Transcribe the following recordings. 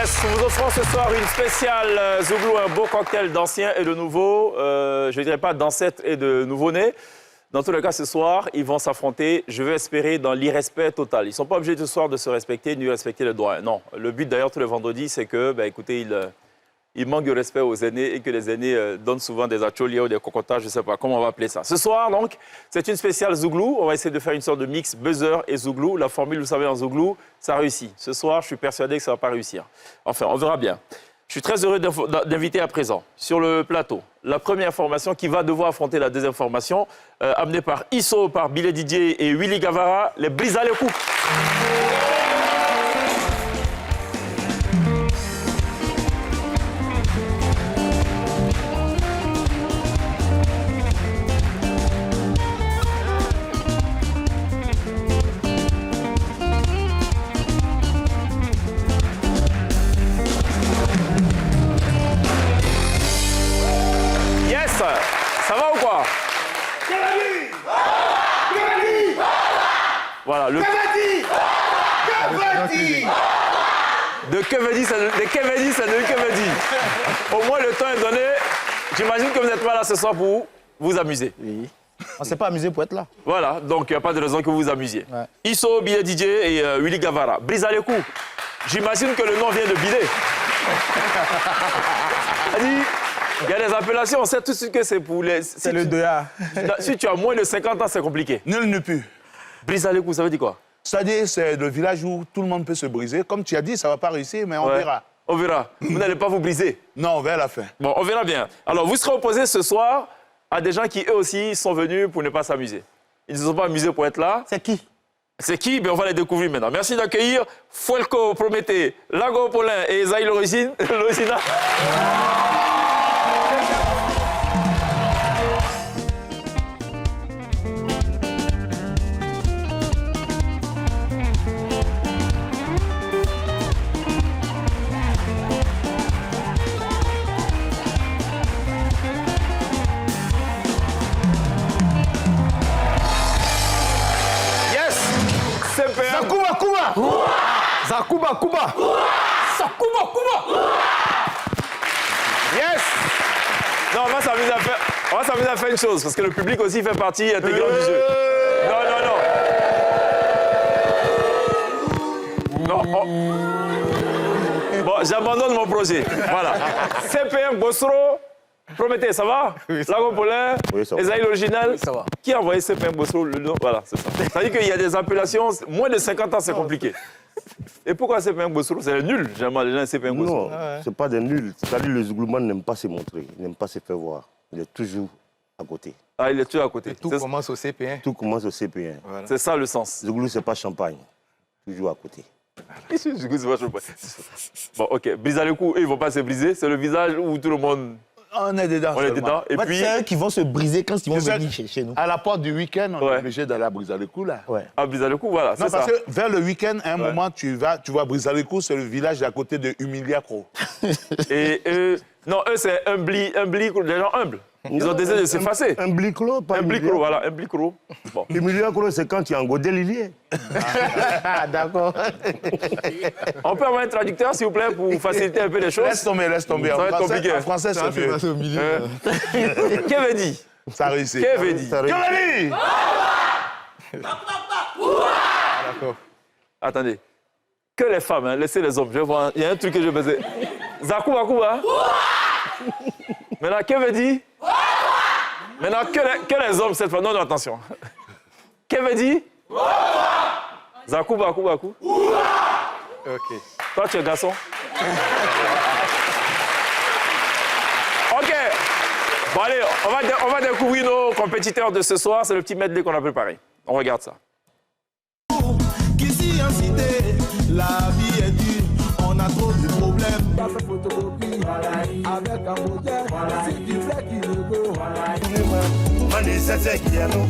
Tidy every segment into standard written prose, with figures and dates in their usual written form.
Yes, nous vous offrons ce soir une spéciale Zouglou, un beau cocktail d'anciens et de nouveaux. Je ne dirais pas d'ancêtres et de nouveaux-nés. Dans tous les cas, ce soir, ils vont s'affronter, je veux espérer, dans l'irrespect total. Ils ne sont pas obligés ce soir de se respecter ni respecter les droits. Non, le but d'ailleurs tous les vendredis, c'est que, écoutez, il manque de respect aux aînés et que les aînés donnent souvent des atcholias ou des cocotages, je ne sais pas comment on va appeler ça. Ce soir, donc, c'est une spéciale Zouglou. On va essayer de faire une sorte de mix buzzer et Zouglou. La formule, vous savez, en Zouglou, ça réussit. Ce soir, je suis persuadé que ça ne va pas réussir. Enfin, on verra bien. Je suis très heureux d'inviter à présent sur le plateau la première formation qui va devoir affronter la deuxième formation, amenée par Isso, par Billy Didier et Willy Gavara, les Brise à l'écoute. Ça va ou quoi? Voilà, le... De Kevedi, ça ne Kevedi. Au moins, le temps est donné. J'imagine que vous n'êtes pas là ce soir pour vous amuser. Oui. On ne s'est pas amusé pour être là. Voilà, donc il n'y a pas de raison que vous vous amusiez. Ouais. Isso, Billy DJ et Willy Gavara. Brise à l'écoute. J'imagine que le nom vient de Billy. Il y a des appellations, on sait tout de suite que c'est pour les... C'est le 2A. Si tu as moins de 50 ans, c'est compliqué. Nul ne peut. Brise à l'écoute, ça veut dire quoi? C'est-à-dire, c'est le village où tout le monde peut se briser. Comme tu as dit, ça ne va pas réussir, mais on verra. On verra. Vous n'allez pas vous briser. Non, vers la fin. Bon, on verra bien. Alors, vous serez opposés ce soir à des gens qui, eux aussi, sont venus pour ne pas s'amuser. Ils ne se sont pas amusés pour être là. C'est qui? C'est qui? On va les découvrir maintenant. Merci d'accueillir Fuelco Prométhée, Lago Paulin et Esaïe Loricina. Zakuba. Yes! Non, on va s'amuser à faire une chose, parce que le public aussi fait partie intégrante du jeu. Non. Bon, j'abandonne mon projet. Voilà. CPM Bossro, Prométhée, ça va? Oui, Lago Paulin, oui, ça va. Esaïe l'original. Oui, ça va. Qui a envoyé CPM Bossro le nom? Voilà, c'est ça. Ça veut dire qu'il y a des appellations, moins de 50 ans, c'est compliqué. Et pourquoi CPM Bossro? C'est nul, j'aime les gens CPM Bossro. Non, c'est pas des nuls. C'est-à-dire le Zouglouman n'aime pas se montrer, il n'aime pas se faire voir. Il est toujours à côté. Ah, il est toujours à côté. Tout commence au CP1. Tout commence au CP1. Voilà. C'est ça le sens. Zouglou, c'est pas champagne. Toujours à côté. Bon, ok. Brise à le cou, eux, ils vont pas se briser. C'est le visage où tout le monde... On est dedans. On est dedans. Et puis... C'est eux qui vont se briser quand ils vont venir chez nous. À la porte du week-end, on est obligé d'aller à briser le cou, là. Ouais. Ah, brise à le cou, voilà, Non, c'est ça. parce que vers le week-end, à un moment, tu vas briser le cou, c'est le village à côté de Humiliacro. Et non, eux, c'est des gens humbles. Ils ont décidé de s'effacer. Un bliclo, pas Un blicro, voilà, un blicro. Bon. Humiliacro, c'est quand tu es en godé lilier. Ah, d'accord. On peut avoir un traducteur, s'il vous plaît, pour faciliter un peu les choses. Laisse tomber. Ça va être compliqué. En français, c'est mieux. au milieu. Qu'avait dit? Ça réussit. Qu'avait dit? Kevedi! D'accord. Attendez. Que les femmes, hein, laissez les hommes. Je vois, il y a un truc que je vais dire. Zakuba. Maintenant, qu'avait dit? Maintenant, que les hommes cette fois. Non, attention. Qu'avait dit? Zakuba. Ok. Toi, tu es garçon? OK. Bon, allez, on va découvrir nos compétiteurs de ce soir. C'est le petit medley qu'on a préparé. On regarde ça. Qu'ici en cité, la vie est dure, on a trop de problèmes. Dans cette photocopie, avec un modèle, c'est du vrai qui le veut. Mani sese kiano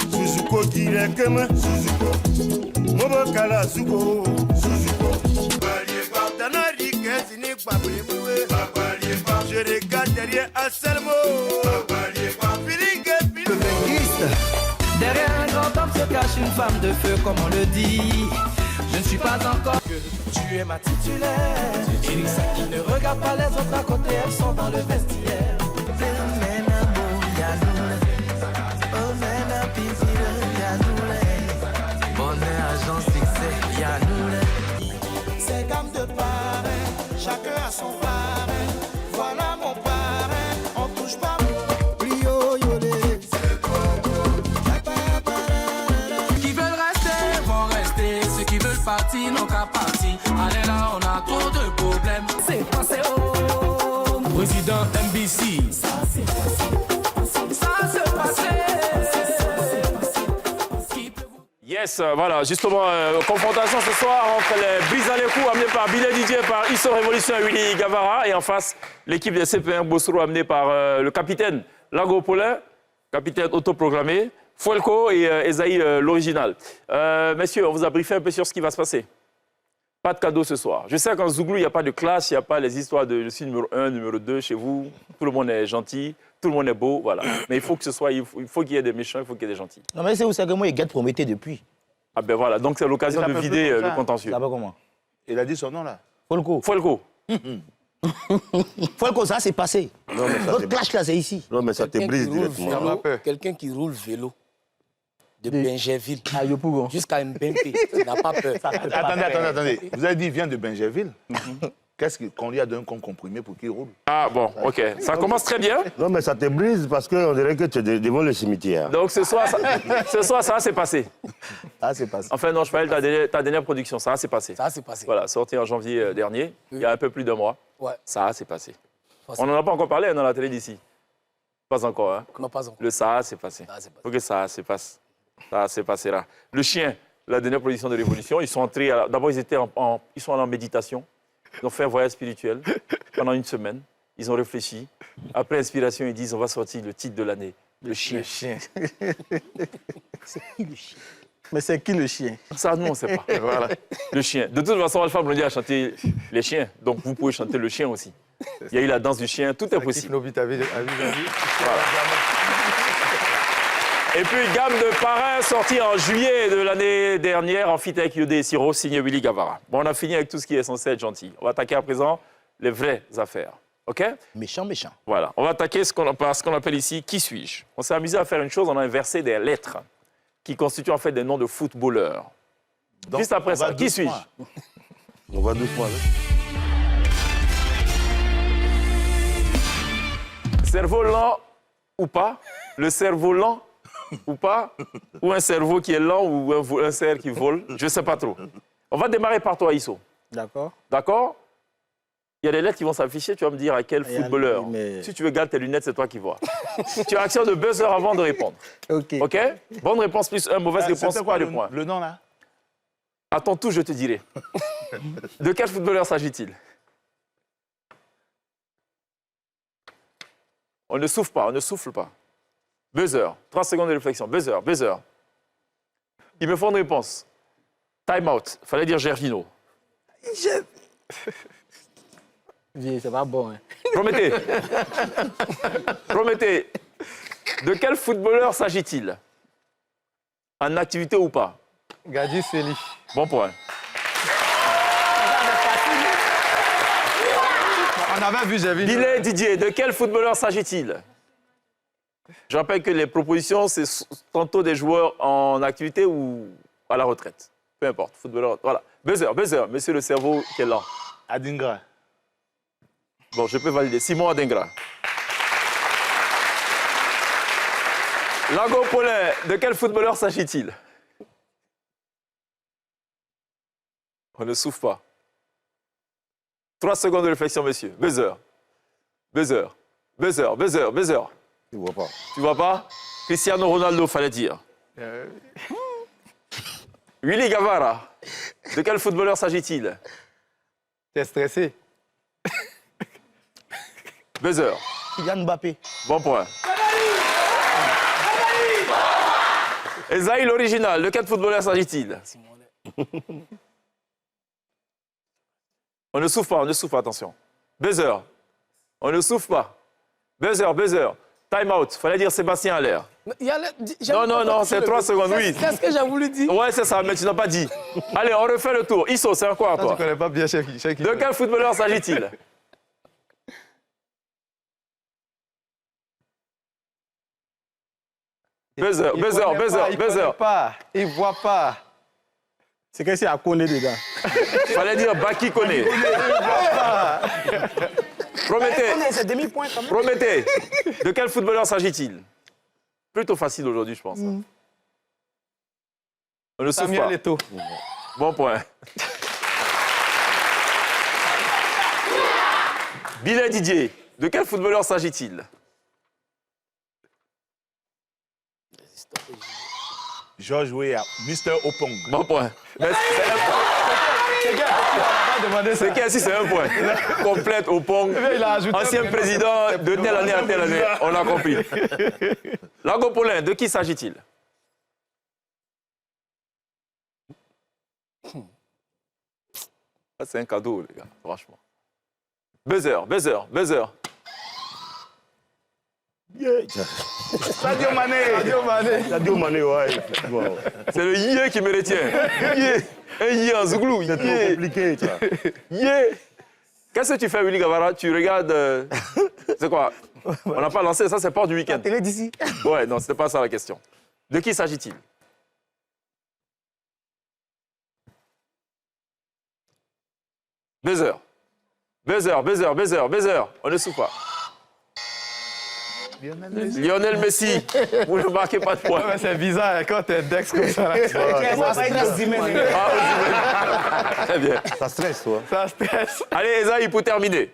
Suzuko direkema Suzuko Mobo kala Suzuko Tanari kesini babrimoué Je regarde derrière un seul mot Le linguiste, derrière un grand homme se cache une femme de feu comme on le dit. Je ne suis pas encore... Tu tu es ma titulaire. Elisa qui ne regarde pas les autres à côté, elles sont dans le vestiaire. C'est gamme de parrain, chacun a son parrain. Voilà mon parrain, on touche pas mon Rio Yolé. Qui veulent rester vont rester, ceux qui veulent partir n'ont qu'à partir. Allez là, on a trop de problèmes. C'est passé au président MBC. Ça c'est passé, ça c'est passé. Yes, voilà, justement, confrontation ce soir entre les Brise à l'écou amenés par Billet Didier, par Isso Révolution et Willy Gavara. Et en face, l'équipe des CP1 Bossoro amenée par le capitaine Lago Paulin, capitaine autoproclamé, Fuelco et Esaïe l'original. Messieurs, on vous a briefé un peu sur ce qui va se passer. Pas de cadeau ce soir. Je sais qu'en Zouglou, il n'y a pas de classe, il n'y a pas les histoires de je suis numéro 1, numéro 2 chez vous. Tout le monde est gentil, tout le monde est beau, voilà. Mais il faut que ce soit, il faut qu'il y ait des méchants, il faut qu'il y ait des gentils. Non, mais c'est où ça que moi, il gâte Prométhée depuis. Ah ben voilà, donc c'est l'occasion de vider le contentieux. Ça va comment? Il a dit son nom là. Folco. Fuelco. Folco, ça c'est passé. Non, mais ça Notre clash là, c'est ici. Non, mais ça te brise directement. Quelqu'un qui roule vélo de Benjerville Ah, Yopougon. jusqu'à Mbempe, il n'a pas peur. Attendez. Vous avez dit qu'il vient de Benjerville. Qu'est-ce qu'on lui a donné comme comprimé pour qu'il roule? Ah bon, ok. Ça commence très bien. Non, mais ça te brise parce qu'on dirait que tu es devant le cimetière. Donc ce soir, ça s'est passé. Ah, c'est passé. Enfin non, je parlais ta dernière production, ça s'est passé. Ça, c'est passé. Voilà, sorti en janvier dernier, il y a un peu plus d'un mois. Ouais. Ça s'est passé. Passé. On n'en a pas encore parlé dans la télé d'ici. Pas encore, hein. Non, pas encore. Le ça s'est passé. Ça s'est passé. Il faut que ça se passe. Ça s'est passé là. Le chien, la dernière production de Révolution, ils sont entrés, d'abord ils sont en méditation. Ils ont fait un voyage spirituel pendant une semaine. Ils ont réfléchi. Après inspiration, ils disent on va sortir le titre de l'année, le chien. C'est qui le chien? Mais c'est qui le chien? Ça, nous, on ne sait pas. Voilà. Le chien. De toute façon, Alpha Blondy a chanté les chiens. Donc, vous pouvez chanter le chien aussi. Il y a eu la danse du chien. Tout est possible. Voilà. Et puis, gamme de parrains sortie en juillet de l'année dernière en feat avec Yodé et Siro, signé Willy Gavara. Bon, on a fini avec tout ce qui est censé être gentil. On va attaquer à présent les vraies affaires. OK? Méchant. Voilà. On va attaquer ce qu'on appelle ici « Qui suis-je » On s'est amusé à faire une chose, on a inversé des lettres qui constituent en fait des noms de footballeurs. Donc, juste après on va ça, qui doucement. suis-je? On va doucement. Cerveau lent ou pas? Le cerveau lent ou pas? Ou un cerveau qui est lent ou un cerf qui vole? Je ne sais pas trop. On va démarrer par toi, Isso. D'accord. D'accord? Il y a des lettres qui vont s'afficher, tu vas me dire à quel footballeur. mais- Si tu veux garder tes lunettes, c'est toi qui vois. Tu as action de buzzer avant de répondre. Ok. OK? Bonne réponse plus un, mauvaise réponse, C'était quoi pas de point. le nom là? À ton tour, je te dirai. De quel footballeur s'agit-il? On ne souffle pas, on ne souffle pas. Buzzer. 3 secondes de réflexion. Buzzer. Il me faut une réponse. Time out. Fallait dire Gervino. C'est pas bon. Hein. Promettez. De quel footballeur s'agit-il? En activité ou pas? Gadi Seli. Bon point. On avait vu, j'ai vu. Billet Didier, de quel footballeur s'agit-il? Je rappelle que les propositions, c'est tantôt des joueurs en activité ou à la retraite. Peu importe, footballeur, voilà. Buzzer, monsieur le cerveau qui est lent. Adingra. Bon, je peux valider. Simon Adingra. Lago Paulin, de quel footballeur s'agit-il? On ne souffle pas. 3 secondes de réflexion, monsieur. Buzzer. Tu vois pas. Tu vois pas? Cristiano Ronaldo, fallait dire. Willy Gavara, de quel footballeur s'agit-il? T'es stressé. Buzzer. Kylian Mbappé. Bon point. Esaïe l'original, de quel footballeur s'agit-il? On ne souffle pas, attention. Buzzer. On ne souffle pas. Buzzer. Time out. Fallait dire Sébastien Allaire. Non, c'est 3 secondes, oui. C'est ce que j'ai voulu dire. Ouais, c'est ça, mais tu n'as pas dit. Allez, on refait le tour. Isso, c'est quoi, Tu toi? connais pas bien Cheikh. De quel footballeur s'agit-il? Buzzer. Il voit pas. C'est que c'est à connaître dedans. Fallait dire Baki Koné. Promettez. C'est demi-point quand même. Promettez. De quel footballeur s'agit-il? Plutôt facile aujourd'hui, je pense. On ne souffle Samuel pas. Eto'o. Bon point. Binet Didier. De quel footballeur s'agit-il? Georges Weah, Mr. Opong. Bon point. Mais c'est qui ainsi, c'est un point. Complète au pont. Il a ajouté Ancien président de telle année à telle année. On a compris. Lago Paulin, de qui s'agit-il? C'est un cadeau, les gars, franchement. Buzzer. Sadio Mané. Sadio Mané, ouais. C'est le yé qui me retient. Yé. Un yé en zouglou. C'est trop compliqué, ça. Yé. Qu'est-ce que tu fais, Willy Gavara? Tu regardes... C'est quoi? On n'a pas lancé, ça c'est pas du week-end. Télé d'ici. Ouais, non, c'était pas ça la question. De qui s'agit-il? Buzzer. On ne souffle pas. Lionel Messi. Vous ne marquez pas de points. Ouais, c'est bizarre quand t'es Dex comme ça. Ah, Osimhen. Très bien. Ça stresse, toi. Ça stresse. Allez, Esaïe, pour terminer.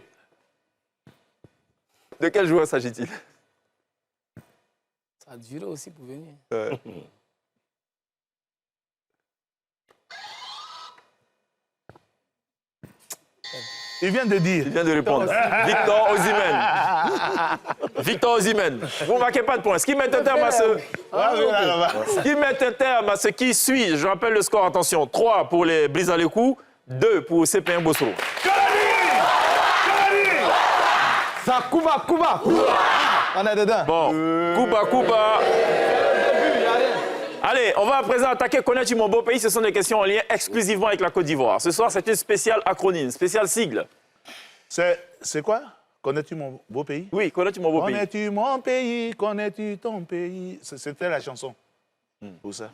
De quel joueur s'agit-il? Ça a duré aussi pour venir. Il vient de dire. Il vient de répondre. Victor Osimhen. Vous ne marquez pas de points. Ce qui met un terme à ce qui suit, je rappelle le score, attention, 3 pour les Brise-à-les-Coups, 2 pour CP1 Bossoro. Ça, Kuba. On est dedans. Bon, Kuba. Allez, on va à présent attaquer Connais-tu mon beau pays? Ce sont des questions en lien exclusivement avec la Côte d'Ivoire. Ce soir, c'est une spéciale acronyme, spéciale sigle. C'est quoi? Connais-tu mon beau pays? Oui, Connais-tu mon beau pays? Connais-tu mon pays? Connais-tu ton pays? C'était la chanson. Où ça?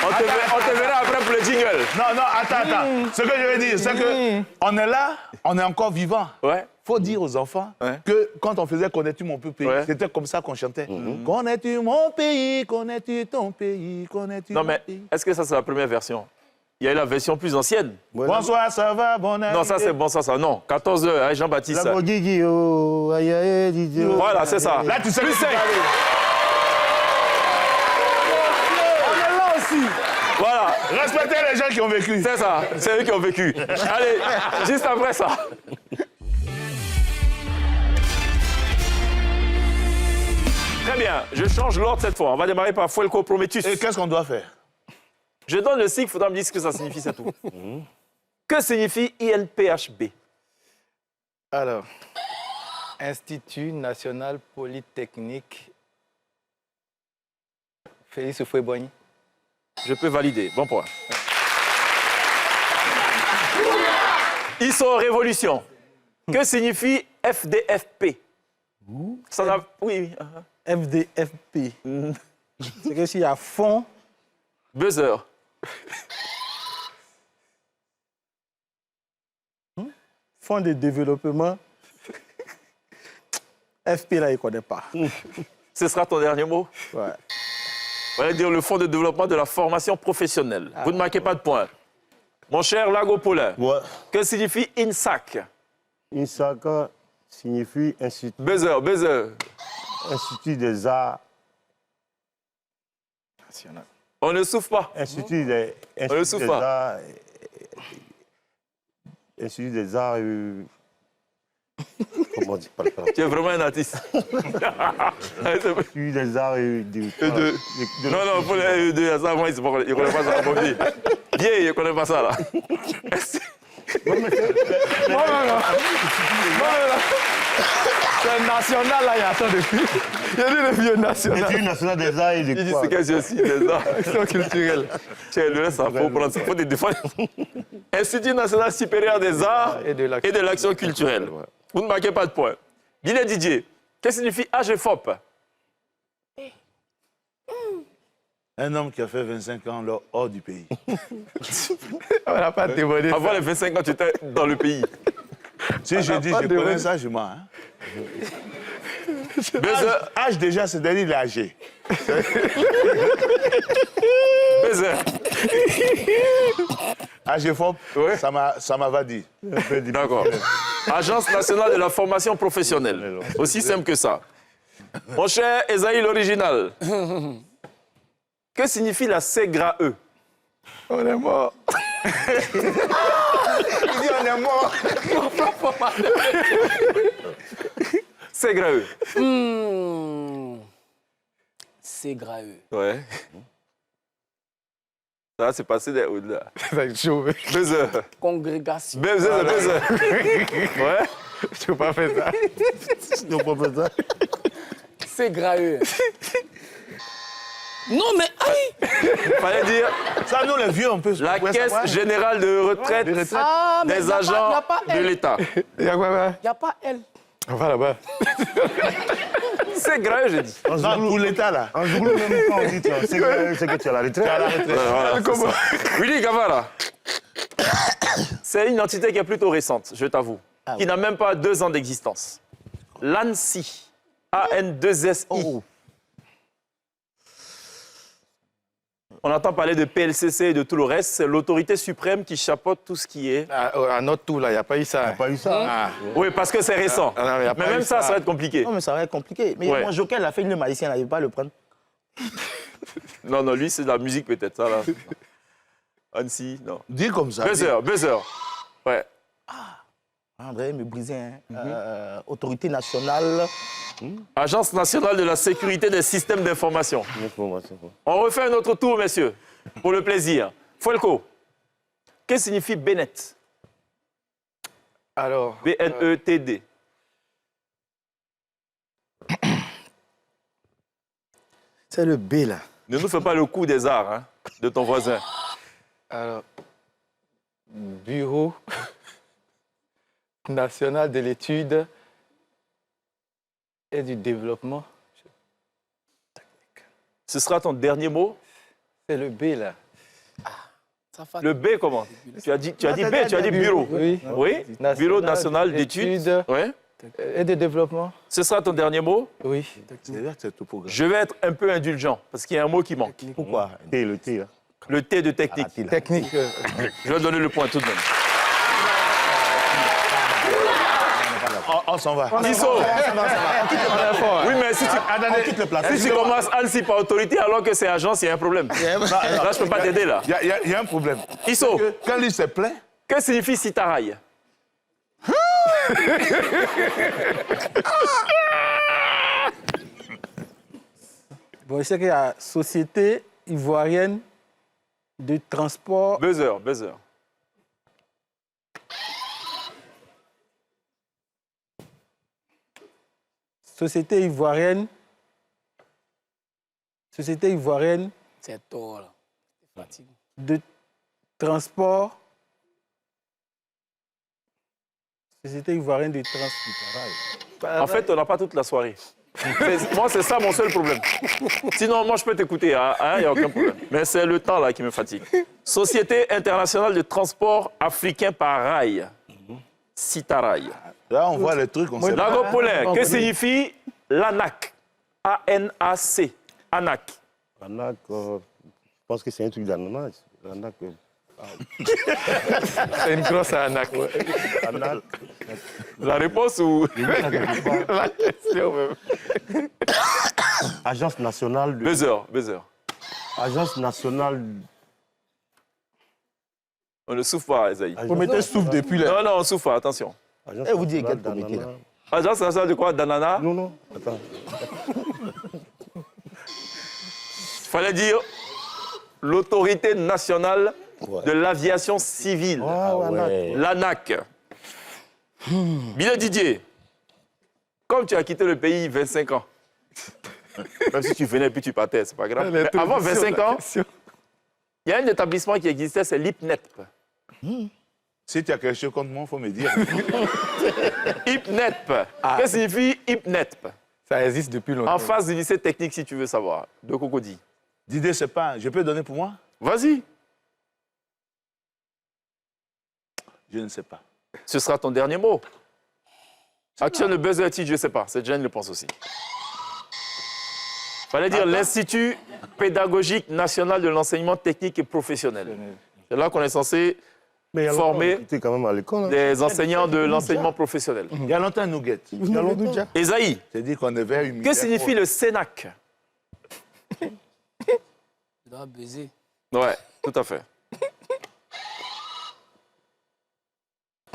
On te verra après pour le jingle. Non, attends. Ce que je veux dire, c'est qu'on est là, on est encore vivant. Ouais. Faut dire aux enfants que quand on faisait Connais-tu mon pays, c'était comme ça qu'on chantait. Connais-tu mon pays? Connais-tu ton pays? Connais-tu Non, mon mais pays? est-ce que ça, c'est la première version? Il y a la version plus ancienne. Bonsoir, ça va, bon année. Non, ça, c'est bon, ça. Non, 14 heures, hein, Jean-Baptiste. La Guigui, oh, aïe, aïe, Didier. Voilà, c'est ça. Là, tu sais Plus que 5. Voilà, respectez les gens qui ont vécu. c'est ça. C'est eux qui ont vécu. Allez, juste après ça. Très bien, je change l'ordre cette fois. On va démarrer par Fuelco Prometheus. Et qu'est-ce qu'on doit faire? Je donne le sigle, il faudra me dire ce que ça signifie, c'est tout. Que signifie INPHB? Alors, Institut National Polytechnique Félix Houphouët-Boigny. Je peux valider. Bon point. ISO Révolution. Que signifie FDFP? Ça n'a... Oui. FDFP. C'est que s'il y a fonds, Buzzer. fonds de développement, FP là, il ne connaît pas. Ce sera ton dernier mot? Ouais. On va dire le Fonds de développement de la formation professionnelle. Vous ne marquez pas de points. Mon cher Lago Paulin, Ouais. que signifie INSAC? Insaka signifie Institut Buzzer. des Arts. On ne souffle pas. Institut des souffle pas. Arts. Institut des Arts. Comment on dit pas le temps? Tu es vraiment un artiste. Institut des Arts et Non, pour les E2, ça, moi, il ne connaît pas ça. Bon, vieux, il ne connaît pas ça, là. Le national, là, il y a tant de filles. Il y a dit le vieux national. Institut national des arts et Il des dit quoi? c'est quasi aussi des arts. Action culturelle. Tiens, le reste, ça faut prendre ça, faut te défendre. Institut national supérieur des arts Et de l'action. et de l'action culturelle. Vous ne marquez pas de points. Guinée Didier, qu'est-ce que signifie AGFOP? Un homme qui a fait 25 ans là, hors du pays. On n'a pas dévoilé ça. Avant les 25 ans, tu étais dans le pays. Si je dis, je connais ça, je mens. Hein. Buzzer, Âge déjà, c'est-à-dire il est âgé. buzzer. AGFOP, Ouais. ça m'a dit. D'accord. Agence nationale de la formation professionnelle. Aussi simple que ça. Mon cher Esaïe l'original, que signifie la SEGRAE? On est mort. Il dit on est mort. SEGRAE. C'est grave. Ouais. Ça, c'est passé au-delà. Ça va être chaud. Mais Buzzer. Congrégation. Buzzer, buzzer. Ouais. je peux pas faire ça. C'est grave. Non, mais aïe! Fallait dire Ça, nous, les vieux, on peut la pouvait caisse savoir. générale de retraite Ah, mais des y a agents pas de elle. l'État. Il y a quoi là? Il n'y a pas elle. On va là-bas. C'est grave, j'ai dit. Non, pour l'État, là. En Zouglou, même quand on dit c'est que tu es à la retraite. Voilà, c'est ça. Willy Gavara. C'est une entité qui est plutôt récente, je t'avoue, qui n'a même pas 2 ans d'existence. L'ANSI. A-N-2-S-I. On entend parler de PLCC et de tout le reste. C'est l'autorité suprême qui chapeaute tout ce qui est. À notre tour, là, il n'y a pas eu ça. Il n'y a pas eu ça. Ah. Oui, parce que c'est récent. Ah, non, mais y a Mais pas même eu ça, ça. ça va être compliqué. Non, mais ça va être compliqué. Mais Ouais. mon joker, il a fait une magicien, là, il ne veut pas le prendre. Non, non, lui, c'est de la musique peut-être, ça, là. Annecy, non. Dis comme ça. Buzzer, buzzer. Ouais. André me brisait. Autorité nationale. Agence nationale de la sécurité des systèmes d'information. Information, quoi. On refait un autre tour, messieurs, pour le plaisir. Folco, qu'est-ce que signifie Bennett? Alors, B-N-E-T-D. C'est le B, là. Ne nous fais pas le coup des arts hein, de ton voisin. alors, Bureau national de l'étude et du développement. Ce sera ton dernier mot. C'est le B, là. Ça fait Le B, comment? Tu as dit B, tu as dit bureau. Oui. Oui, Bureau national d'études. Oui. Et de développement. Ce sera ton dernier mot. Oui. C'est-à-dire que c'est topographie. Je vais être un peu indulgent, parce qu'il y a un mot qui manque. Pourquoi? T, le T, là. Le T de technique. Ah, là. Technique. Je vais donner le point tout de même. On s'en va. Tissot. Oui, mais si tu commences Annecy par autorité alors que c'est agence, il y a un problème. Là, je ne peux pas t'aider, là. Il y a un problème. Tissot, Quand lui se plaint, que signifie Sitaraï? Bon, je sais qu'il y a Société ivoirienne de transport. Buzzer, buzzer. Société ivoirienne. Société ivoirienne C'est tôt, là. C'est fatigué. de transport. Société ivoirienne de transport. En fait, on n'a pas toute la soirée. Moi, c'est ça mon seul problème. Sinon, moi, je peux t'écouter, il n'y a aucun problème. Mais c'est le temps là qui me fatigue. Société internationale de transport africain par rail. Citarail. là, on voit le truc, on sait pas. Lago Paulin, que signifie l'ANAC? A-N-A-C. ANAC. L'ANAC, je pense que c'est un truc d'ananas. L'ANAC, C'est une grosse arnaque. l'ANAC. La réponse ou... La question, même. Agence nationale de... Buzzer, buzzer. Agence nationale... On ne souffle pas, Esaïe. Prométhée souffle depuis là. Non, non, on ne souffle pas, attention. Agence Eh, vous dites nationale quel comité, là? d'ananas. Agence nationale de quoi? D'ananas? Non, non, attends. Fallait dire l'autorité nationale Ouais. de l'aviation civile. Ah, ouais. L'ANAC. Billet Didier. comme tu as quitté le pays 25 ans, même si tu venais et puis tu partais, c'est pas grave. Mais avant 25 ans, il y a un établissement qui existait, c'est l'IPNEP. Si tu as quelque chose contre moi, il faut me dire. IPNEP. Qu'est-ce que signifie IPNEP? Ça existe depuis longtemps. En face du lycée technique, si tu veux savoir, de Cocody. Didier, c'est pas... Je peux donner pour moi? Vas-y, Je ne sais pas. ce sera ton dernier mot. Actionne le buzzer titre, je ne sais pas. Cette Jeanne le pense aussi. Fallait dire l'Institut pédagogique national de l'enseignement technique et professionnel. C'est là qu'on est censé former Tu es quand même à l'école. Hein. des enseignants de l'enseignement professionnel. Il y a longtemps, nous guette. Il y a longtemps déjà. Esaïe, C'est dit qu'on devait humilier. que signifie le CENAC? Tu dois baiser. Ouais, tout à fait.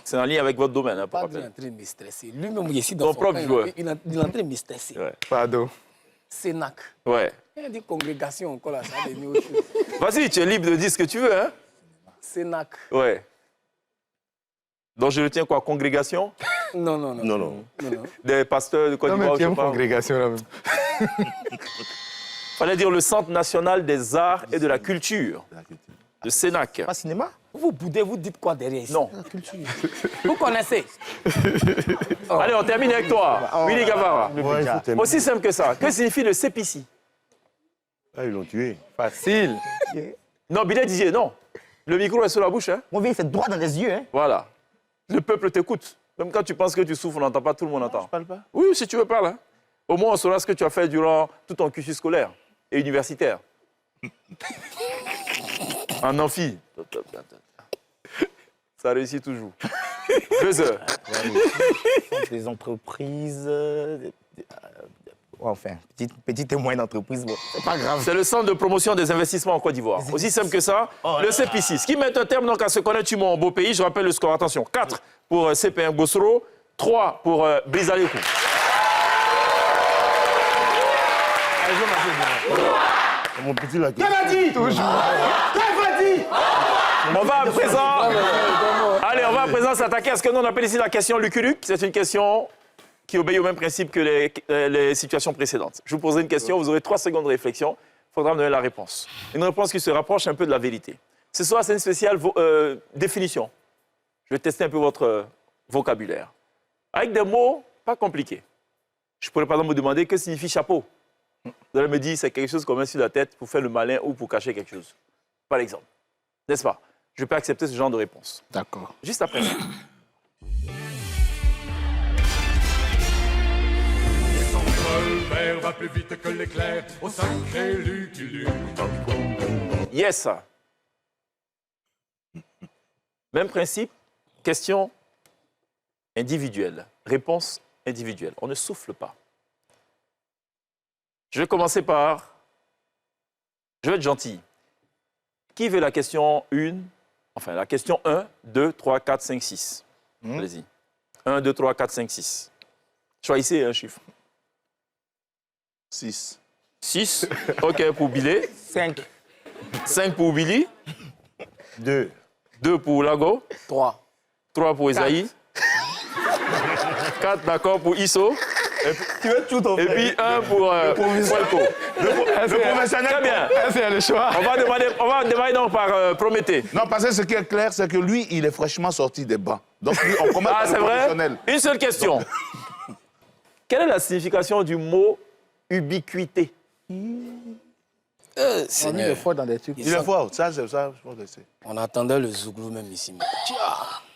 C'est en lien avec votre domaine. Hein, pour Pas rappel. en train de me stresser. Lui-même, ici, dans Ton son propre coin, joueur. il est en train de me stresser. Ouais. Pardon. Sénac. Ouais. Il a dit congrégation encore là, ça a donné autre chose. Vas-y, tu es libre de dire ce que tu veux. Hein? Sénac. Ouais. Donc je retiens quoi? Congrégation Non. Non. des pasteurs de Côte Non, mais d'Ivoire, qui je est une parle. congrégation là même. Fallait dire le Centre national des arts et de la culture, le CENAC. Pas cinéma? Vous boudez, vous dites quoi derrière ici? Non. Vous connaissez? Allez, on termine avec toi, Willy Gavara. Ouais, il faut t'aimer. Aussi simple que ça. Que signifie le CPC? Ah, ils l'ont tué. Facile. Non, Binet Didier, non. Le micro est sur la bouche. Hein? Mon vieil, c'est droit dans les yeux. Hein. Voilà. Le peuple t'écoute. Même quand tu penses que tu souffres, on n'entend pas, tout le monde entend. Je parle pas. Oui, si tu veux, parle. Hein. Au moins, on saura ce que tu as fait durant tout ton cursus scolaire et universitaire. En amphi. Ça réussit toujours. 2 heures. Des entreprises. Enfin, petite et moyenne entreprise, bon, c'est pas grave. C'est le Centre de promotion des investissements en Côte d'Ivoire. Aussi simple que ça, le CPC. Ce qui met un terme donc à se connaître mon beau pays. Je rappelle le score. Attention, 4 pour CP1 Gossoro, 3 pour Brisalekou. Mon petit là. On va à présent... Allez, on va à présent s'attaquer à ce que nous on appelle ici la question Lucky-Luke. C'est une question qui obéit au même principe que les situations précédentes. Je vous poserai une question, vous aurez 3 secondes de réflexion. Il faudra me donner la réponse. Une réponse qui se rapproche un peu de la vérité. Ce soir, c'est une spéciale définition. Je vais tester un peu votre vocabulaire. Avec des mots pas compliqués. Je pourrais par exemple me demander que signifie chapeau. Vous allez me dire c'est quelque chose qu'on met sur la tête pour faire le malin ou pour cacher quelque chose. Par exemple. N'est-ce pas? Je peux accepter ce genre de réponse. D'accord. Juste après ça. Le verre va plus vite que l'éclair au sacré Lucky Luke. Yes. Même principe, question individuelle, réponse individuelle. On ne souffle pas. Je vais commencer par... Je vais être gentil. Qui veut la question 1? Enfin, la question 1, 2, 3, 4, 5, 6. Allez-y. 1, 2, 3, 4, 5, 6. Choisissez un chiffre. 6. 6. OK pour Billy. 5. 5 pour Billy. 2. 2 pour Lago. 3. 3 pour Esaïe. 4, d'accord, pour Isso. Tu veux tout Et puis 1 pour Walco. Le professionnel. Très bien. C'est le choix. On va démarrer donc par Prométhée. Non, parce que ce qui est clair, c'est que lui, il est fraîchement sorti des bancs. Donc, lui, on commence Ah, par c'est le vrai? professionnel. Une seule question. Quelle est la signification du mot ubiquité? On est Seigneur. des fois dans des trucs. Il est fort. Ça, c'est ça. Je pense que c'est. On attendait le zouglou même ici.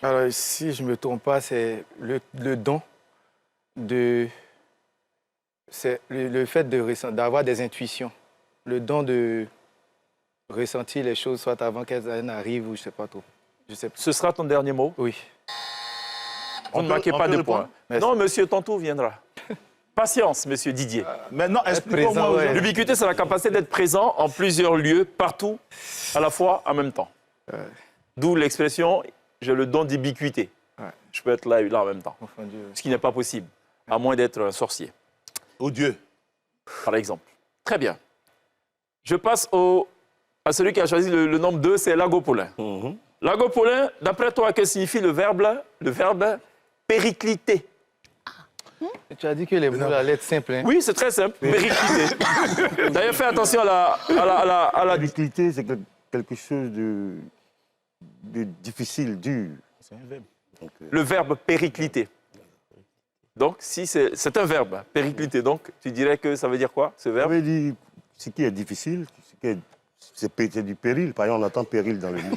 Alors, si je ne me trompe pas, c'est le don de... C'est le fait d'avoir des intuitions. Le don de ressentir les choses, soit avant qu'elles n'arrivent ou je ne sais pas trop. Je sais pas. Ce sera ton dernier mot. Oui. Vous ne peut- marquez on pas peut de répondre? points. Merci. Non, monsieur, ton tour viendra. Patience, monsieur Didier. Maintenant, explique-moi. présent, ouais. L'ubiquité, c'est la capacité d'être présent en plusieurs lieux, partout, à la fois, en même temps. D'où l'expression, j'ai le don d'ubiquité. Ouais. Je peux être là et là en même temps. Confondu. Ce qui n'est pas possible, à moins d'être un sorcier, Au Dieu. par exemple. Très bien. Je passe à celui qui a choisi le nombre 2, c'est Lagopolin. Lagopolin, d'après toi, que signifie le verbe péricliter? Tu as dit que les mots, la lettre simple. Hein? Oui, c'est très simple. Péricliter. D'ailleurs, fais attention à la... Péricliter, c'est quelque chose de difficile, dur. C'est un verbe. Le verbe péricliter. Donc, si c'est un verbe, péricliter. Donc, tu dirais que ça veut dire quoi, ce Ça verbe? veut dire ce qui est difficile, c'est du péril. Par exemple, on entend péril dans le mot.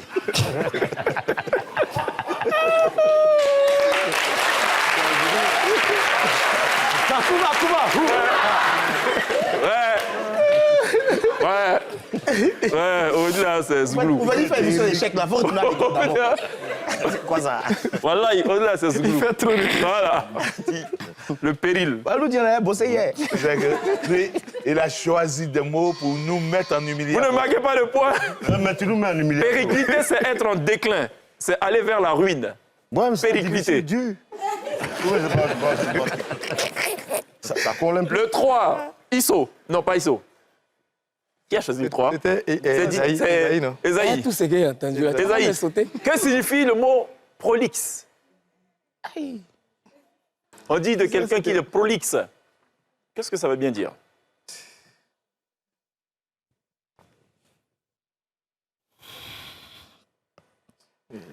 Ouais, au-delà, c'est Zouglou. On va dire faire une émission d'échecs, là. Faut retourner à l'école d'abord. C'est quoi ça? Voilà, au-delà, c'est Zouglou. Voilà. Le péril. Balou dit, on a bossé hier. C'est que lui, il a choisi des mots pour nous mettre en Vous humiliation. ne marquez pas le point. Mais tu nous mets en humiliation. Péricliter, c'est être en déclin. C'est aller vers la ruine. Ouais, mais c'est Péricliter. difficile, dur. Oui, c'est pas. Ça colle un peu. Le 3, ISO. Non, pas ISO. Qui a choisi le 3? C'était C'est Esaïe, non? Esaïe. Tout ce que j'ai entendu. là, Esaïe. j'ai sauté. Que signifie le mot prolixe? On dit de quelqu'un qui est prolixe. Qu'est-ce que ça veut bien dire?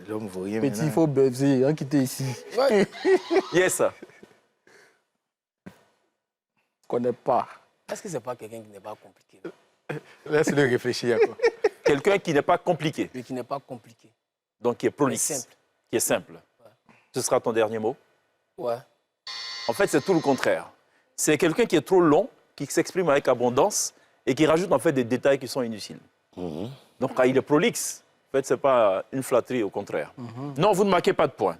L'homme vaut rien. Petit, il faut baiser, hein, quitter ici. Yes. Je connais pas. Est-ce que c'est pas quelqu'un qui n'est pas compliqué? Laisse-le réfléchir. Quoi. Quelqu'un qui n'est pas compliqué, Mais qui n'est pas compliqué. donc qui est prolixe, Qui est simple. qui est simple. Ce sera ton dernier mot. Ouais. En fait, c'est tout le contraire. C'est quelqu'un qui est trop long, qui s'exprime avec abondance et qui rajoute en fait des détails qui sont inutiles. Donc, quand il est prolixe, en fait, ce n'est pas une flatterie, au contraire. Non, vous ne marquez pas de points.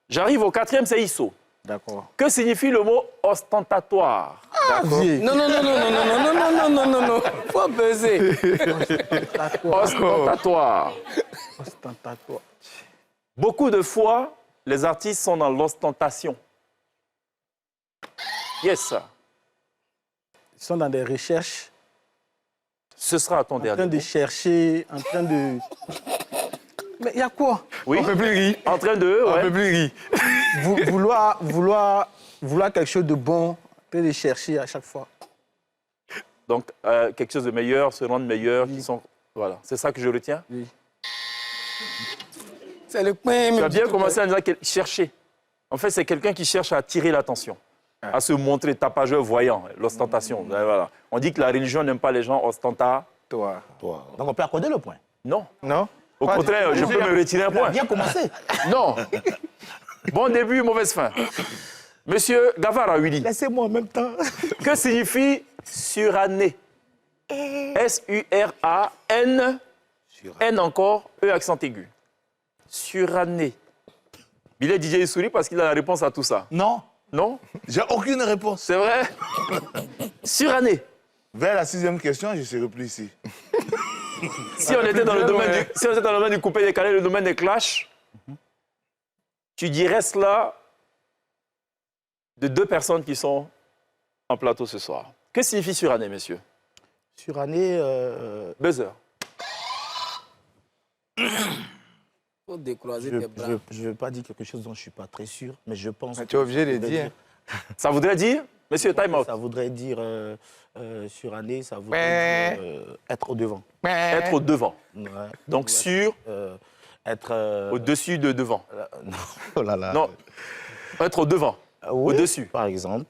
J'arrive au 4e, c'est ISO. D'accord. Que signifie le mot ostentatoire? Non, non, non, non, non, non, non, non, non, non, non, non. Faut baiser. Ostentatoire. Ostentatoire. Beaucoup de fois, les artistes sont dans l'ostentation. Yes. Ils sont dans des recherches, Ce sera à ton en train dernier de mot. chercher, en train de... Mais il y a quoi? Oui. On peut plus rire. En train de... On ouais. peut plus rire. Vouloir quelque chose de bon, en train de chercher à chaque fois. Donc, quelque chose de meilleur, se rendre meilleur, qui sont... Voilà, c'est ça que je retiens. Oui. C'est le point. Tu as bien commencé à dire chercher. En fait, c'est quelqu'un qui cherche à attirer l'attention, à se montrer tapageur voyant, l'ostentation. Voilà. On dit que la religion n'aime pas les gens ostentatoires. Toi. Donc on peut accorder le point. Non. Non? Au contraire, je peux me retirer un On a point. bien commencé. Non. Bon début, mauvaise fin. Monsieur Gavara Willy, Laissez-moi en même temps. que signifie suranné? S-U-R-A-N, N encore, E accent aigu. Suranné. Billet DJ il sourit parce qu'il a la réponse à tout ça. Non, Non? j'ai aucune réponse. C'est vrai? Suranné. Vers la 6e question, je serai plus ici. Si on était dans le domaine du coupé-décalé, le domaine des clashs, tu dirais cela de 2 personnes qui sont en plateau ce soir. Que signifie suranné, messieurs? Surannée, Buzzer. Faut décroiser je tes bras. ne veux pas dire quelque chose dont je ne suis pas très sûr, mais je pense Tu es obligé de ça voudrait dire. Ça voudrait dire, monsieur, time out, Ça voudrait dire surannée, ça voudrait dire être au devant. être au devant. Ouais. Donc sur, Être au-dessus de devant. non. Oh là là. Non, être au devant, Oui, au-dessus. Par exemple.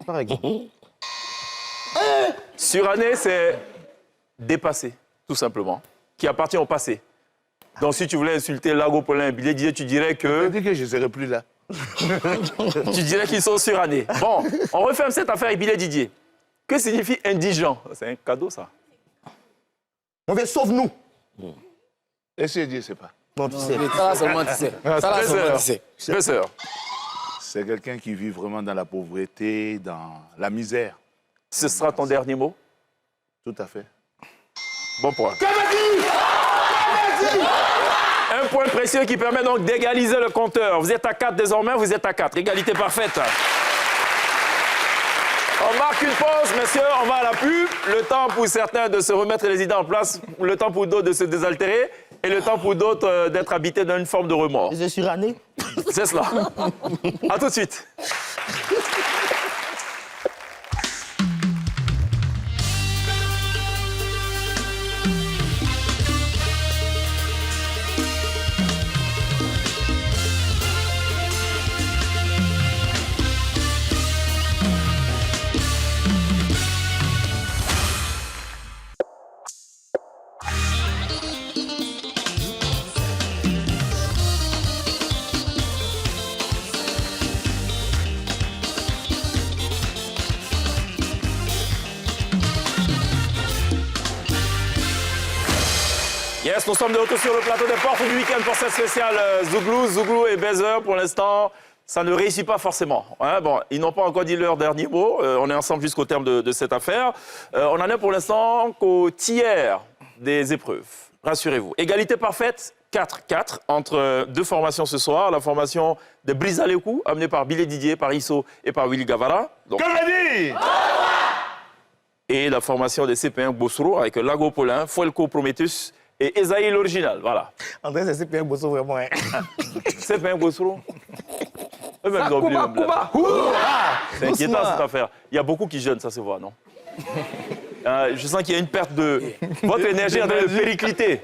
Par exemple. Suranné, c'est dépasser, tout simplement, qui appartient au passé. Donc si tu voulais insulter Lago Paulin et Billet DJ, tu dirais Je que... dis que je ne serai plus là. Tu dirais qu'ils sont surannés. Bon, on referme cette affaire avec Billet Didier. Que signifie indigent? C'est un cadeau, ça. On vient, sauve-nous. Est-ce que Dieu ne sait pas? Non, tu sais. Ça là seulement tu sais. Ça là seulement tu sais. Buzzer. C'est quelqu'un qui vit vraiment dans la pauvreté, dans la misère. Ce sera ton dernier mot. Tout à fait. Bon point. Un point précieux qui permet donc d'égaliser le compteur. Vous êtes à 4 désormais, vous êtes à 4. Égalité parfaite. On marque une pause, messieurs, on va à la pub. Le temps pour certains de se remettre les idées en place, le temps pour d'autres de se désaltérer et le temps pour d'autres d'être habités d'une forme de remords. Je suis surannée. C'est cela. À tout de suite. Yes, nous sommes de retour sur le plateau des portes du week-end pour cette spéciale Zouglou. Zouglou et Baiser, pour l'instant, ça ne réussit pas forcément. Hein, bon, ils n'ont pas encore dit leur dernier mot. On est ensemble jusqu'au terme de cette affaire. On en est pour l'instant qu'au tiers des épreuves. Rassurez-vous. Égalité parfaite, 4-4 entre deux formations ce soir. La formation de Brisalekou, amenée par Billy Didier, par Isso et par Willy Gavara. Donc, et la formation des CP1 Bossoro avec Lago Paulin, Fuelco Prometheus et Esaïe l'original. Voilà. André, c'est CP1 Bossoro vraiment. Hein. CP1 Bossoro. Eux-mêmes ont oublié. C'est inquiétant cette affaire. Il y a beaucoup qui jeûnent, ça se voit, non? Je sens qu'il y a une perte de... Votre énergie est en train de péricliter.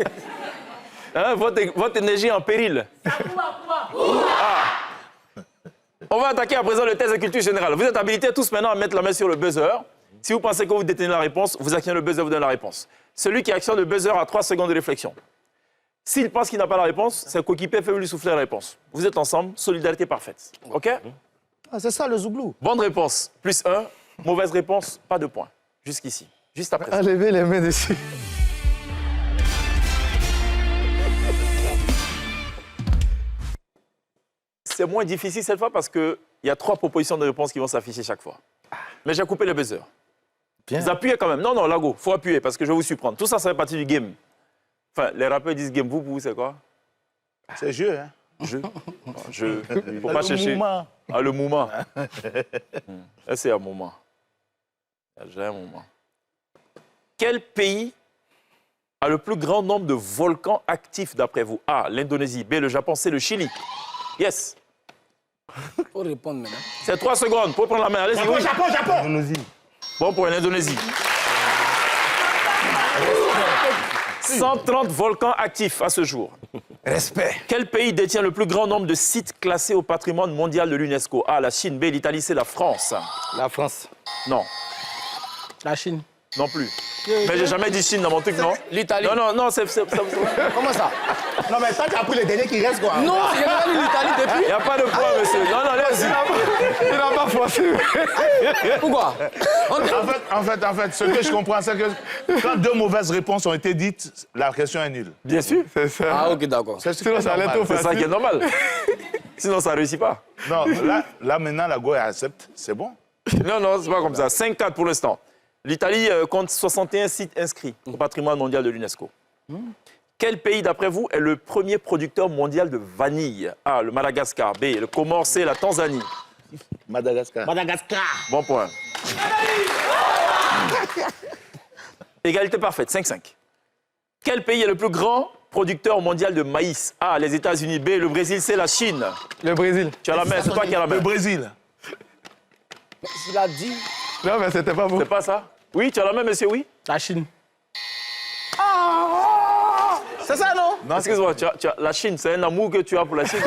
Hein, votre énergie est en péril. On va attaquer à présent le test de culture générale. Vous êtes habilités tous maintenant à mettre la main sur le buzzer. Si vous pensez que vous détenez la réponse, vous actionnez le buzzer, vous donnez la réponse. Celui qui actionne le buzzer a 3 secondes de réflexion. S'il pense qu'il n'a pas la réponse, c'est coéquipier fait lui souffler la réponse. Vous êtes ensemble, solidarité parfaite. OK? Ah, c'est ça le Zouglou. Bonne réponse, plus 1. Mauvaise réponse, pas de points. Jusqu'ici. Juste après ça. Enlevez les mains dessus. C'est moins difficile cette fois parce qu'il y a 3 propositions de réponse qui vont s'afficher chaque fois. Mais j'ai coupé le buzzer. Bien. Vous appuyez quand même. Non, Lago, il faut appuyer parce que je vais vous surprendre. Tout ça, ça fait partie du game. Enfin, les rappeurs disent game. Vous, c'est quoi? C'est jeu, hein. Jeu. Jeu. Il ne faut pas chercher. Mouvement. Ah, le mouvement. Là, c'est un moment. J'ai un moment. Quel pays a le plus grand nombre de volcans actifs d'après vous? A, l'Indonésie. B, le Japon. C, le Chili. Yes. Il faut répondre maintenant. C'est 3 secondes. Pour prendre la main. Allez-y. Oui. Japon. Indonésie. Bon pour l'Indonésie. 130 volcans actifs à ce jour. Respect. Quel pays détient le plus grand nombre de sites classés au patrimoine mondial de l'UNESCO? A, la Chine. B, l'Italie. C, la France. La France. Non. La Chine. Non plus. Mais j'ai jamais dit Chine dans mon truc, non? L'Italie. Non, c'est... Comment ça? Non, mais toi, tu as pris les derniers qui restent, quoi. Non, j'ai pas dit l'Italie depuis. Il n'y a pas de point, monsieur. Non, allez-y. Il n'a pas forcé. Pourquoi? En fait, ce que je comprends, c'est que quand 2 mauvaises réponses ont été dites, la question est nulle. Bien sûr. C'est ça. Ah, ok, d'accord. Sinon, ça allait trop C'est ça facile. qui est normal. Sinon, ça ne réussit pas. Non, là maintenant, la Goya accepte, c'est bon. Non, c'est pas comme ça. 5-4 pour l'instant. L'Italie compte 61 sites inscrits au patrimoine mondial de l'UNESCO. Quel pays, d'après vous, est le premier producteur mondial de vanille? A, le Madagascar. B, le Comore. C, la Tanzanie. Madagascar. Madagascar. Bon point. Égalité parfaite, 5-5. Quel pays est le plus grand producteur mondial de maïs? A, les États-Unis. B, le Brésil. C, la Chine. Le Brésil. Tu as la main, c'est toi qui as la main. Le Brésil. Il a dit. Non, mais c'était pas bon. C'est pas ça? Oui, tu as la main, monsieur, oui? La Chine. C'est ça, non? Non, excuse-moi, la Chine, c'est un amour que tu as pour la Chine.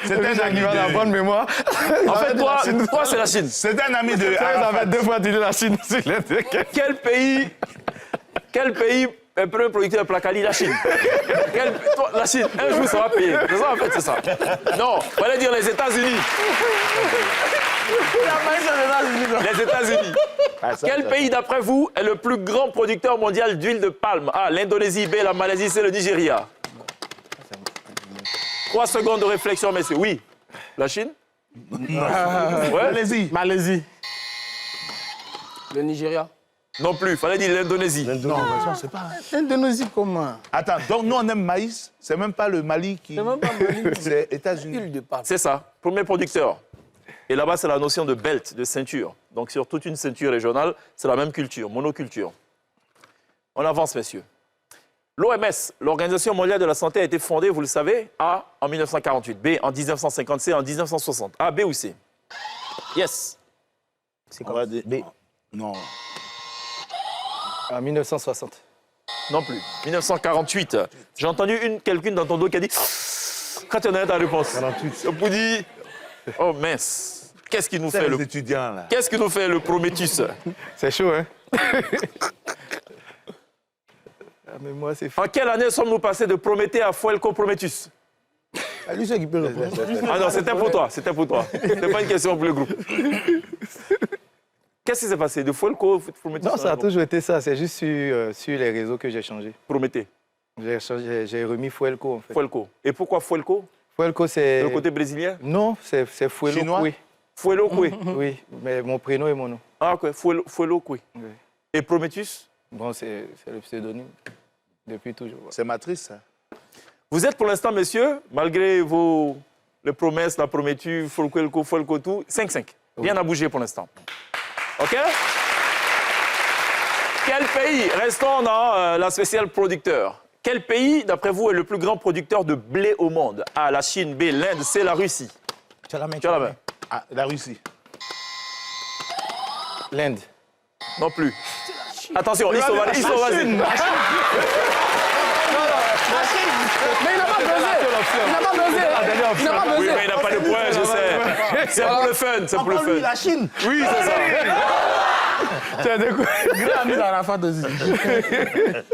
C'est un ami Il a la bonne de... mémoire. En fait, toi, c'est la Chine. C'est un ami de... Ça fait 2 fois dire la Chine. Quel pays est le premier producteur de placali? La Chine. La Chine, un jour, ça va payer. C'est ça, en fait, c'est ça. Non, il fallait dire les États-Unis. Les États-Unis. Quel pays, d'après vous, est le plus grand producteur mondial d'huile de palme? A, l'Indonésie. B, la Malaisie. C, le Nigeria. 3 secondes de réflexion, messieurs. Oui. La Chine? Ouais. Malaisie. Le Nigeria. Non plus, fallait dire l'Indonésie. Non, mais c'est pas... Indonésie, comment? Attends, donc nous on aime maïs, c'est même pas le Mali qui... C'est même pas Mali. C'est États-Unis. Huile de palme. C'est ça, premier producteur. Et là-bas, c'est la notion de belt, de ceinture. Donc sur toute une ceinture régionale, c'est la même culture, monoculture. On avance, messieurs. L'OMS, l'Organisation mondiale de la santé, a été fondée, vous le savez, A, en 1948, B, en 1950, C, en 1960. A, B ou C? Yes. C'est On va dire... B. Non. En 1960. Non plus. 1948. J'ai entendu quelqu'un dans ton dos qui a dit... Quand tu en as ta réponse. 48. Pour dire... Oh mince. Qu'est-ce qui nous C'est fait les le... étudiants, là. Qu'est-ce qui nous fait le Prométheus? C'est chaud, hein? Mais moi, c'est fou. En quelle année sommes-nous passés de Prométhée à Fuelco Prometheus? Lui, c'est qui peut répondre. Ah non, c'était pour toi, c'était pour toi. C'était pas une question pour le groupe. Qu'est-ce qui s'est passé? De Fuelco, Prometheus? Non, ça a toujours été ça. C'est juste sur les réseaux que j'ai changé. Prométhée. J'ai remis Fuelco, en fait. Fuelco. Et pourquoi Fuelco? Fuelco, c'est... Le côté brésilien? Non, c'est Fuelo. Chinois? Oui. Fuelo Kwe. Oui, mais mon prénom et mon nom. Ah, ok. Fuelo Kwe. Oui. Et Prometheus? Bon, c'est le pseudonyme. Depuis toujours. Ouais. C'est matrice, ça. Vous êtes pour l'instant, messieurs, malgré les promesses, la Prometheus, Fuelco, tout, 5-5. Rien n'a bougé pour l'instant. OK? Quel pays, restons dans la spéciale producteur. Quel pays, d'après vous, est le plus grand producteur de blé au monde? A, la Chine, B, l'Inde, C, la Russie. Tu as la main. Tu as la main. Ah, la Russie. L'Inde. Non plus. Attention, ils sont vas-y. Mais il n'a pas buzzé. Il n'a pas buzzé. Il n'a pas buzzé. Oui, mais il n'a pas de points, je sais. C'est pour le fun, c'est pour le Encore lui, fun. la Chine. Oui, c'est ça.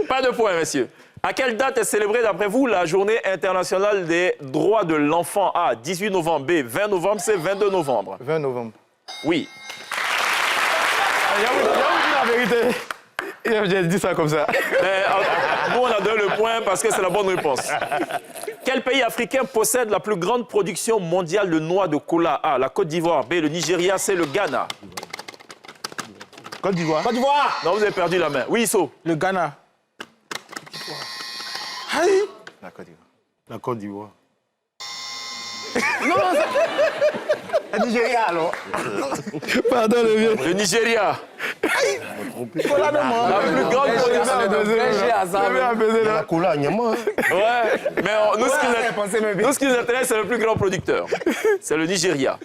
Pas de points, messieurs. À quelle date est célébrée, d'après vous, la journée internationale des droits de l'enfant? A, 18 novembre. B, 20 novembre. C, 22 novembre. 20 novembre. Oui. Il a dit la vérité. J'ai dit ça comme ça. Mais, nous, on a donné le point parce que c'est la bonne réponse. Quel pays africain possède la plus grande production mondiale de noix de cola? A, la Côte d'Ivoire. B, le Nigeria. C, le Ghana. Côte d'Ivoire. Côte d'Ivoire. Non, vous avez perdu la main. Oui, Isso. Le Ghana. La Côte d'Ivoire. La Côte d'Ivoire. Le Nigeria, alors. Pardon, le vieux. Le Nigeria. La plus grande production. La cola, Nyama. Ouais, mais nous, ce qui nous intéresse, c'est le plus grand producteur. C'est le Nigeria.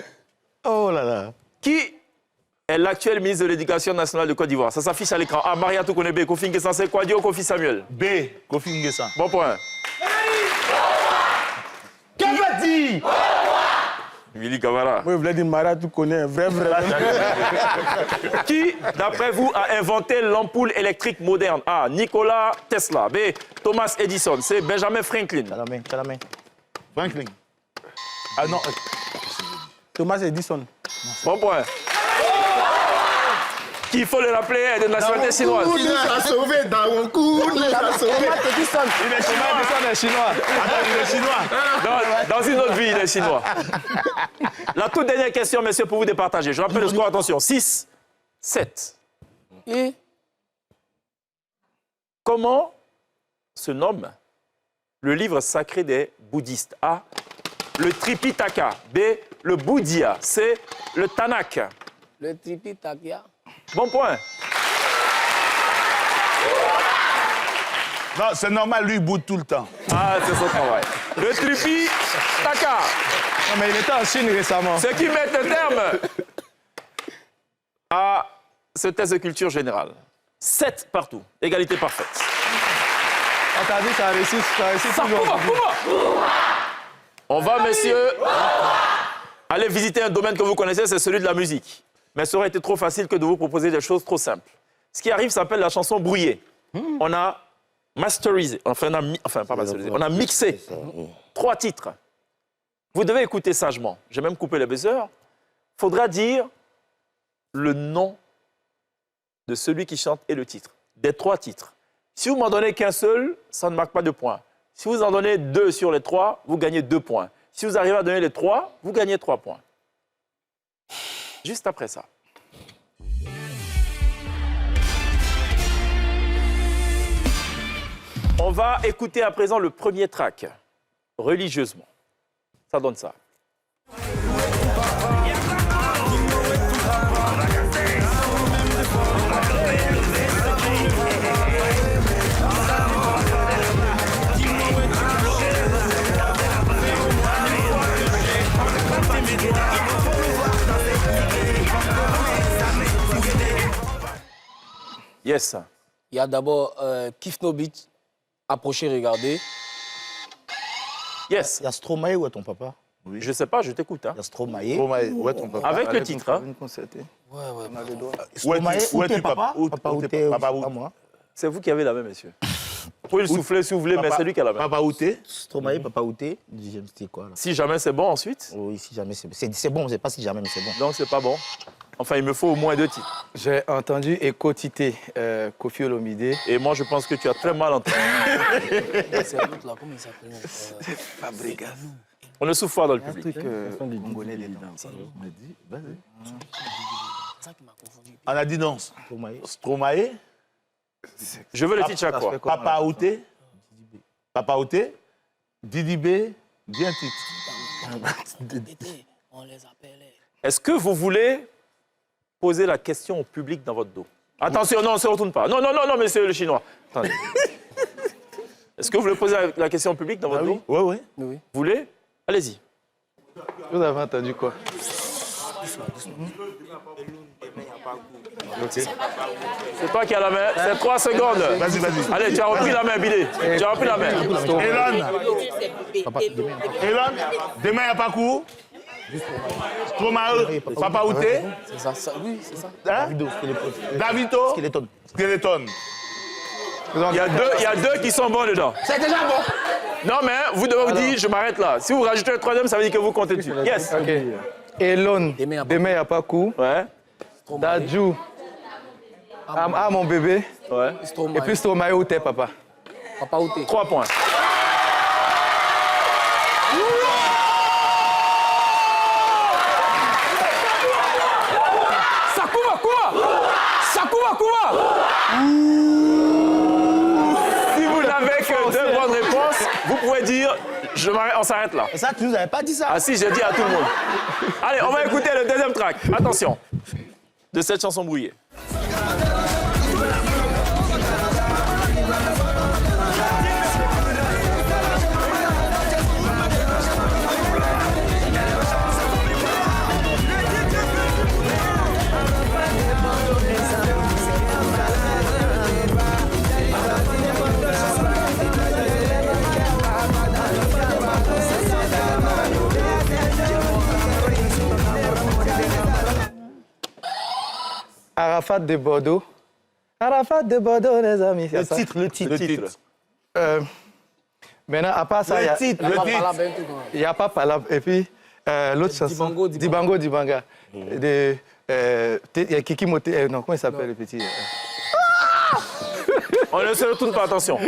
Oh là là. Qui est l'actuel ministre de l'Éducation nationale de Côte d'Ivoire? Ça s'affiche à l'écran. A, Maria Toukonebe, Kofi Ngesan, Kwadio, Kofi Samuel. B, Kofi Ngesan. Bon point. Qu'est-ce Willy Kamara. Oui, vous voulez dire Mara, tu connais un vrai. Qui, d'après vous, a inventé l'ampoule électrique moderne? A, Nikola Tesla. B, Thomas Edison. C, Benjamin Franklin. Tu as la main, tu as la main. Franklin. Ah non. Thomas Edison. Bon point. Qui, il faut le rappeler, est de nationalité chinoise. Il a sauvé dans mon cou. Il a sauvé. Edison est chinois. Attends, il est chinois. Dans une autre vie, il est chinois. La toute dernière question, messieurs, pour vous départager. Je rappelle le score, attention. 6, 7. Et Comment se nomme le livre sacré des bouddhistes? A, le Tripitaka. B, le Bouddhia. C, le Tanakh. le Tripitaka. Bon point. Non, c'est normal, lui, il boude tout le temps. Ah, c'est son travail. Le Tripitaka. Non, mais il était en Chine récemment. Ce qui met le terme à ce test de culture générale. 7 partout. Égalité parfaite. On t'a dit ça a réussi toujours. On va, messieurs, aller visiter un domaine que vous connaissez, c'est celui de la musique. Mais ça aurait été trop facile que de vous proposer des choses trop simples. Ce qui arrive s'appelle la chanson brouillée. On a masterisé, on a mixé 3 titres. Vous devez écouter sagement. J'ai même coupé les buzzers. Il faudra dire le nom de celui qui chante et le titre. Des 3 titres. Si vous m'en donnez qu'un seul, ça ne marque pas de points. Si vous en donnez 2 sur les 3, vous gagnez 2 points. Si vous arrivez à donner les 3, vous gagnez 3 points. Juste après ça. On va écouter à présent le premier track, religieusement. Ça donne ça. Yes. Il y a d'abord Kif No Beat, approchez, regardez. Yes. Il y a Stromae ou ton papa? Oui. Je sais pas, je t'écoute. Hein. Il y a Stromae. Ouais, ton papa. Avec le titre. Hein. Stromae ou tes papa? Papa ou tes papa pas moi. C'est vous qui avez la main, monsieur. Vous pouvez le souffler si vous voulez, mais c'est lui qui a la main. Papa Outé. Stromae, papa ou tes. Deuxième, c'était quoi là? Si jamais c'est bon ensuite, Oui, si jamais c'est bon, c'est pas si jamais, mais c'est bon. donc c'est pas bon. Enfin, il me faut au moins 2 titres. J'ai entendu Éco-Tité, Kofi Olomide. Et moi, je pense que tu as très mal entendu. C'est l'autre là, comment il s'appelle Fabregas. On ne souffle pas dans le public. Congolais dedans. On a dit non. Stromae. Je veux le titre chaque fois. Papa Outé. Papa Outé. Didi B. Dis un titre. On les appelait. Est-ce que vous voulez poser la question au public dans votre dos? Attention, non, on ne se retourne pas. Non, monsieur le Chinois. Attendez. Est-ce que vous voulez poser la question au public dans votre dos? Oui. Vous voulez? Allez-y. Vous avez entendu quoi? C'est toi qui as la main. C'est 3 secondes. Vas-y. Allez, tu as repris la main, Billy. Tu as repris la main. Elon, demain, il n'y a pas cours. Stromae, Papa Outé. C'est ça, oui, c'est ça. Hein? Davito. Skeleton. Il y a deux qui sont bons dedans. C'est déjà bon. Non, mais vous devez vous dire, je m'arrête là. Si vous rajoutez le 3e, ça veut dire que vous comptez dessus. Yes. Ok. Elon, demain, il n'y a pas coup. Ouais. Dadju, mon bébé. Ouais. Et puis Stromae Outé, papa. Papa Outé. 3 points. Si vous n'avez que 2 bonnes réponses, vous pouvez dire, on s'arrête là. Et ça, tu nous avais pas dit ça. Ah si, j'ai dit à tout le monde. Allez, on va écouter le 2e track. Attention. De cette chanson brouillée. Arafat de Bordeaux. Arafat de Bordeaux, les amis. Le titre. Maintenant, à part ça, il y a pas Palab. Et puis, l'autre chanson. Dibango, Dibanga. Il y a Kiki Moté. Non, comment il s'appelle le petit? On ne se retourne pas, attention.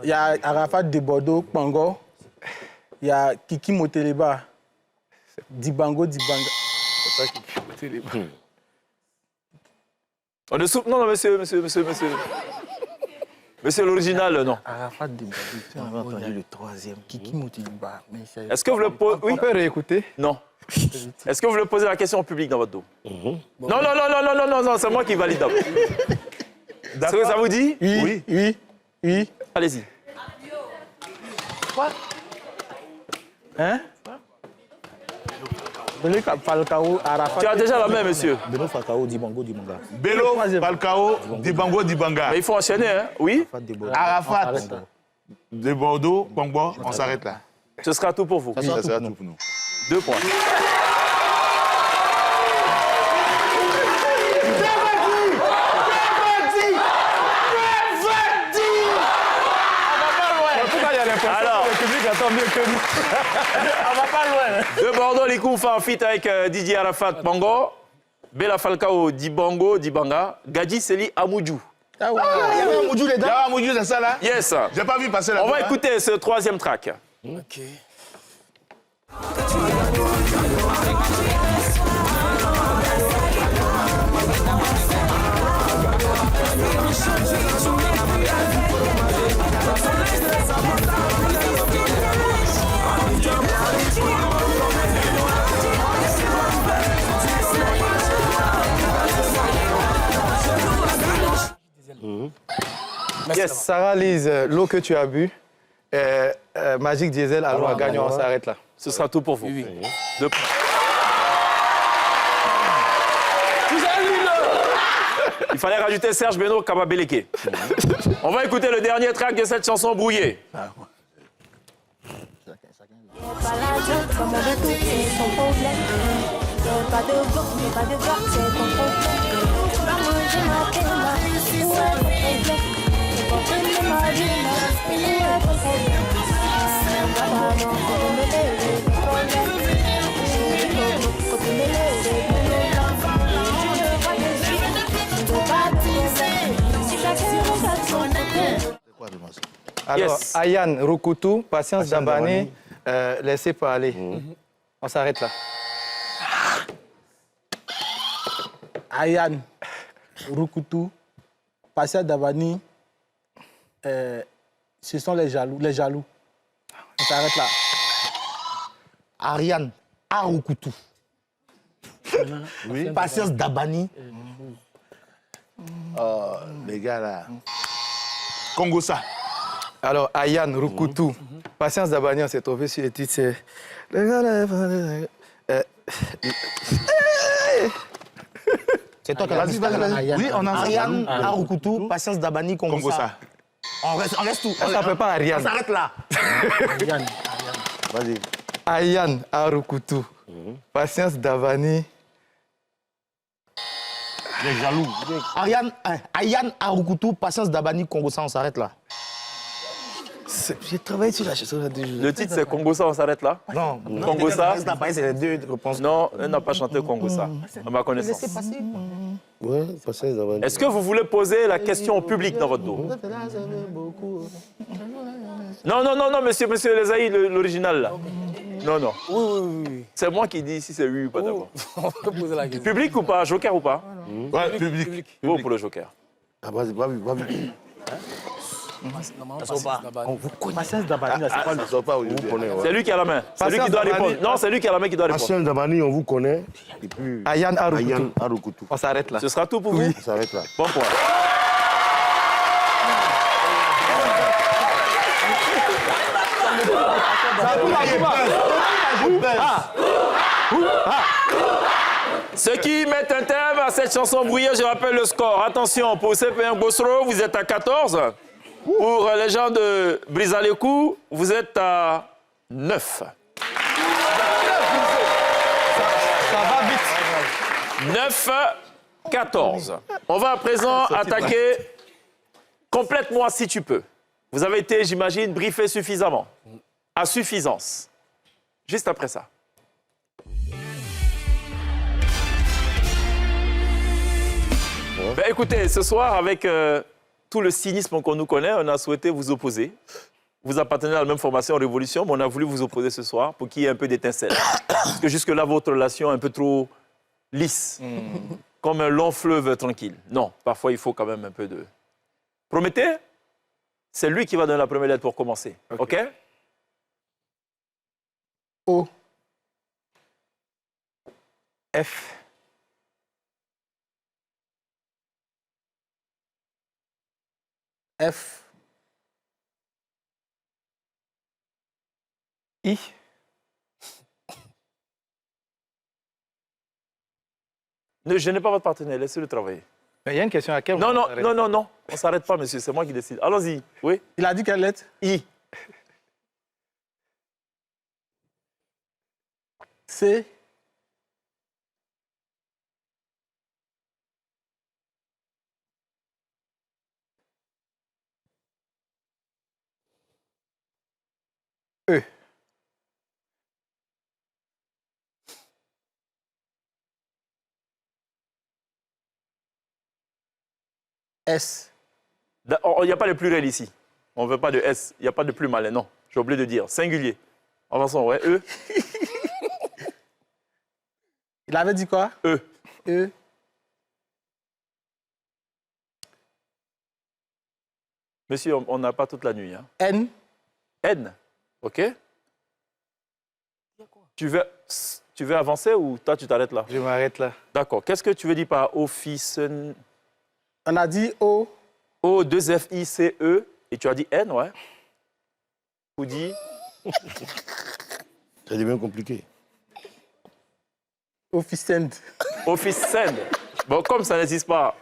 Il y a Arafat de Bordeaux, Pango. Il y a Kiki Moteleba. Dibango, Dibanga. C'est pas Kiki Moteleba. On ne souffle. Non, monsieur. Monsieur l'original, non. Arafat de Bordeaux. On avait entendu le 3e. Kiki Moteleba. Est-ce que vous le posez? Oui. On peut réécouter? Non. Est-ce que vous voulez poser la question au public dans votre dos? Non, c'est moi qui valide. Est-ce que ça vous dit? Oui. Allez-y. Quoi? Hein? Falcao, Arafat. Tu as déjà la main, monsieur. Beno Falcao, Dibango, Dibanga. Bello, Falcao, Dibango, Dibanga. Mais il faut enchaîner, hein? Oui? Arafat de Bordeaux, Congo, on s'arrête là. Ce sera tout pour vous. Ça sera tout pour nous. 2 points. Alors, le public attend mieux que nous. on va pas loin. De Bordeaux, les coups en fit avec Didier Arafat Bango, Bella Falcao Dibango, Dibanga, Gadji Seli Amoudjou. Ah ouais, il y avait un Moudjou dedans. Il y a un Moudjou, c'est ça là? Yes. J'ai pas vu passer là. On va écouter ce 3e track. Ok. Yes. Sarah Lise, l'eau que tu as bu, Magic Diesel, alors gagnant, on s'arrête là. Ce sera tout pour vous. Oui. 2 points. Il fallait rajouter Serge Beno Kababeleke. On va écouter le dernier track de cette chanson brouillée. Pas l'argent, comme on veut tout, c'est ton problème. Pas de bloc, mais pas de bloc, c'est ton problème. Tu vas manger ma théma, où est ton problème? Tu vas prendre ma vie, où est ton problème? Papa, non, faut te mêler, ton problème. Faut te mêler, ton problème. Alors, Yes. Ayane Rukutu, Patience Dabani, laissez parler. On s'arrête là. Ayane Rukutu, Patience Dabani, ce sont les jaloux. Les jaloux. On s'arrête là. Ariane Arukutu. Oui. Patience Dabani. Les gars là. Congosa. Alors, Ayane Rukutu, Patience Dabani, on s'est trouvé sur le titre, c'est... C'est toi qui as dit. Oui, on a Ariane Arukutu, Patience Dabani, Congosa. On reste tout. Ça ne s'appelle pas Ariane. On s'arrête là. Vas-y. Ayane Arukutu, Patience Dabani. Les jaloux. Ayane Arukutu, Patience Dabani, Congosa, on s'arrête là. J'ai travaillé sur la chanson. Le titre, c'est Congosa, on s'arrête là. Non, Congosa. c'est les deux réponses. Non, elle n'a pas chanté Congosa, à ma connaissance. Laissez passer. Ouais, Patience Dabani. Est-ce que vous voulez poser la question au public dans votre dos? Non, monsieur Lezaï, l'original là. Non. Oui. C'est moi qui dis si c'est oui ou pas d'abord. On peut poser la question. Public ou pas? Joker ou pas? Ouais, public. Bon pour le Joker. Ah, vas-y. Patience Dabani, là, c'est pas le... Ça sort pas aujourd'hui. C'est lui qui a la main. C'est lui qui doit répondre. Non, c'est lui qui a la main qui doit répondre. Patience Dabani, on vous connaît. Et puis, Ayane Arukutu. Ayane Arukutu. On s'arrête là. Ce sera tout pour vous? On s'arrête là. Bon point. Ce qui met un terme à cette chanson brouillée, je rappelle le score. Attention, pour CP1 Bossro, vous êtes à 14. Pour les gens de Brisalekou, vous êtes à 9. Ça va vite. 9, 14. On va à présent attaquer. Complète-moi si tu peux. Vous avez été, j'imagine, briefé suffisamment. À suffisance. Juste après ça. Ben, écoutez, ce soir, avec tout le cynisme qu'on nous connaît, on a souhaité vous opposer. Vous appartenez à la même formation Révolution, mais on a voulu vous opposer ce soir pour qu'il y ait un peu d'étincelle. Parce que jusque-là, votre relation est un peu trop lisse. Comme un long fleuve tranquille. Non, parfois, il faut quand même un peu de... Promettez? C'est lui qui va donner la première lettre pour commencer. OK? O. F. F. I. Ne gênez pas votre partenaire, laissez-le travailler. Mais il y a une question à laquelle... Non, on ne s'arrête pas, monsieur, c'est moi qui décide. Allons-y, oui? Il a dit quelle lettre? I. C. E. S. Il n'y a pas de pluriel ici. On ne veut pas de S. Il n'y a pas de plus malin, non. J'ai oublié de dire. Singulier. Avançons, ouais. E. Il avait dit quoi? E. E. Monsieur, on n'a pas toute la nuit. Hein. N. N. OK. Tu veux avancer ou toi, tu t'arrêtes là? Je m'arrête là. D'accord. Qu'est-ce que tu veux dire par office? On a dit O. O, 2 F, I, C, E. Et tu as dit N, ouais. Ou dit? Ça devient compliqué. Office End. Office Send. Bon, comme ça n'existe pas,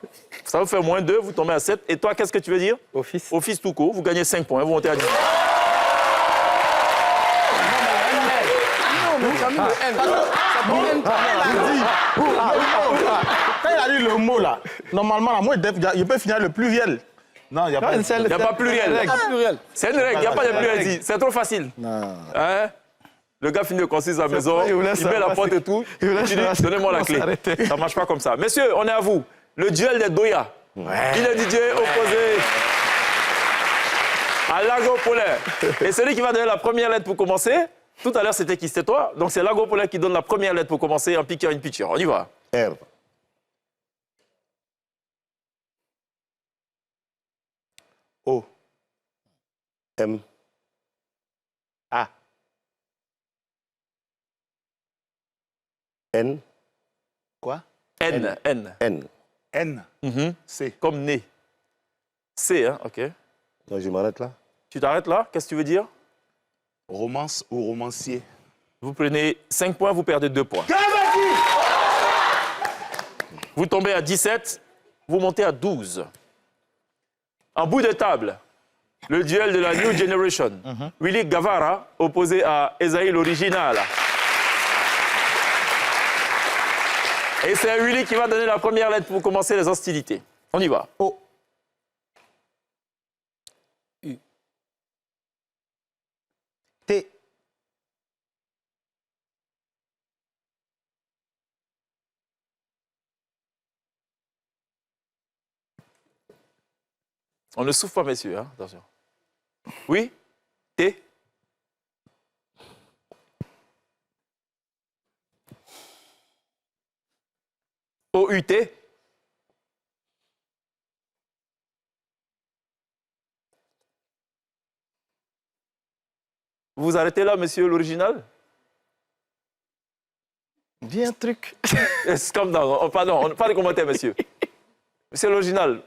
ça vous fait moins 2, vous tombez à 7. Et toi, qu'est-ce que tu veux dire? Office. Office tout court, vous gagnez 5 points, vous montez à 10. Quand il a dit le mot là, normalement, la mot, il peut finir le pluriel. Non, il n'y a pas. Il n'y a pas pluriel. C'est une règle, il n'y a pas de pluriel ici. C'est trop facile. Hein? Le gars finit de construire sa maison, il met la porte et tout. Tu dis, donnez-moi la clé. Ça ne marche pas comme ça. Messieurs, on est à vous. Le duel des Doya. Il est DJ opposé À Lago-Polin. Et celui qui va donner la première lettre pour commencer, tout à l'heure c'était qui? C'était toi. Donc c'est Lago-Polin qui donne la première lettre pour commencer, un piqueur, une pitcher. On y va. R. O. M. A. N. Quoi? N. N. N. N. C. Comme né. C, hein, ok. Donc je m'arrête là. Tu t'arrêtes là? Qu'est-ce que tu veux dire? Romance ou romancier. Vous prenez 5 points, vous perdez 2 points. Vous tombez à 17, vous montez à 12. En bout de table, le duel de la New Generation. Willy Gavara opposé à Esaïe l'original. Et c'est Willy qui va donner la première lettre pour commencer les hostilités. On y va. O. U. T. On ne souffle pas, messieurs. Hein? Attention. Oui? T? O-U-T? Vous vous arrêtez là, monsieur l'original? Dis un truc. C'est comme dans... Oh, pardon, pas de commentaires, monsieur. Monsieur l'original,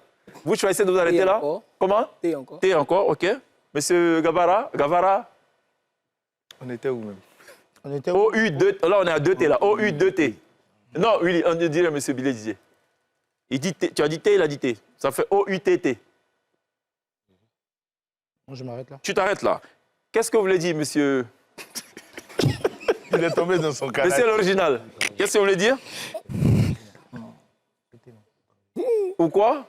vous choisissez de vous arrêter là? Comment? T encore. T encore, ok. Monsieur Gavara? On était où même? On était où? O-U-2... Là, on est à 2T, là. O-U-2-t. Non, Willy, on dirait monsieur Billet disait. Il dit T. Tu as dit T, il a dit T. Ça fait O-U-T-T. Je m'arrête là. Tu t'arrêtes là. Qu'est-ce que vous voulez dire, monsieur? Il est tombé dans son canal. Monsieur l'original, qu'est-ce que vous voulez dire? Ou quoi?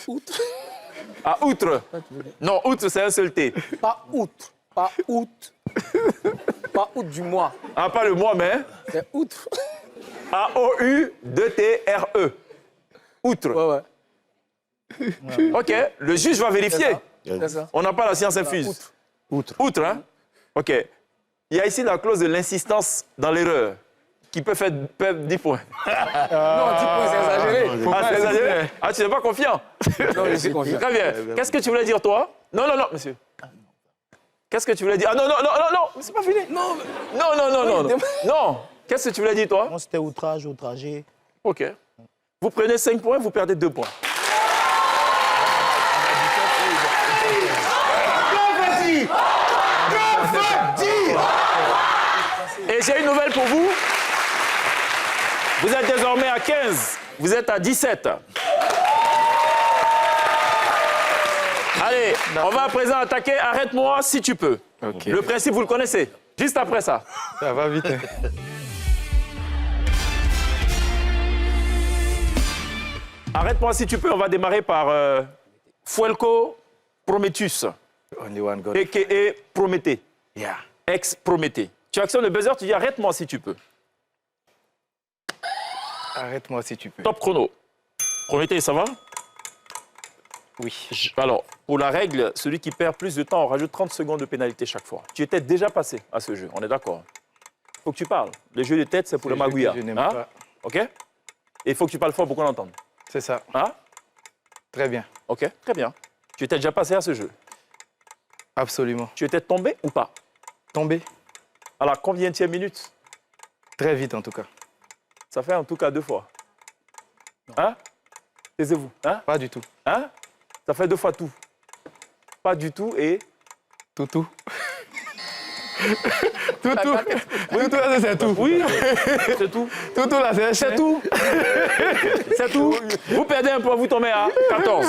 Outre. Ah, outre. Non, outre, c'est un seul T. Pas outre. Pas outre. Pas outre du mois. Ah, pas le mois, mais... C'est outre. A-O-U-2-T-R-E. Outre. Ouais. OK, le juge va vérifier. C'est ça. On n'a pas la science infuse. Outre, hein? OK. Il y a ici la clause de l'insistance dans l'erreur qui peut faire perdre 10 points. Non, 10 points, c'est exagéré. Ah, c'est exagéré? Ah, tu n'es pas confiant? Non, je suis confiant. Très bien. Qu'est-ce que tu voulais dire, toi? Non, monsieur. Qu'est-ce que tu voulais dire? Ah, non, c'est pas fini. Non. Non. Qu'est-ce que tu voulais dire, toi? Non, c'était outrage, outragé. OK. Vous prenez 5 points, vous perdez 2 points. Et j'ai une nouvelle pour vous. Vous êtes désormais à 15. Vous êtes à 17. Allez, on va à présent attaquer. Arrête-moi si tu peux. Okay. Le principe, vous le connaissez. Juste après ça. Ça va vite. Hein. Arrête-moi si tu peux. On va démarrer par Fuelco Prometheus. Only one God. A.K.A. Prométhée. Yeah. Ex-Prométhée. Tu actionnes le buzzer, tu dis arrête-moi si tu peux. Arrête-moi si tu peux. Top chrono. Prométhée, ça va? Oui. Alors, pour la règle, celui qui perd plus de temps, on rajoute 30 secondes de pénalité chaque fois. Tu étais déjà passé à ce jeu, on est d'accord? Il faut que tu parles. Les jeux de tête, c'est pour le magouilla. Je n'aime pas. OK? Et il faut que tu parles fort pour qu'on l'entende. C'est ça. Hein? Très bien. OK, très bien. Tu étais déjà passé à ce jeu. Absolument. Tu étais tombé ou pas? Tombé. À la combienième minute? Très vite en tout cas. Ça fait en tout cas 2 fois. Hein? Taisez-vous. Hein? Pas du tout. Hein? Ça fait 2 fois tout. Pas du tout et... Tout. Tout, là, c'est tout. Oui, c'est tout. Tout, là, C'est tout. C'est tout. Vous perdez un point, vous tombez à 14.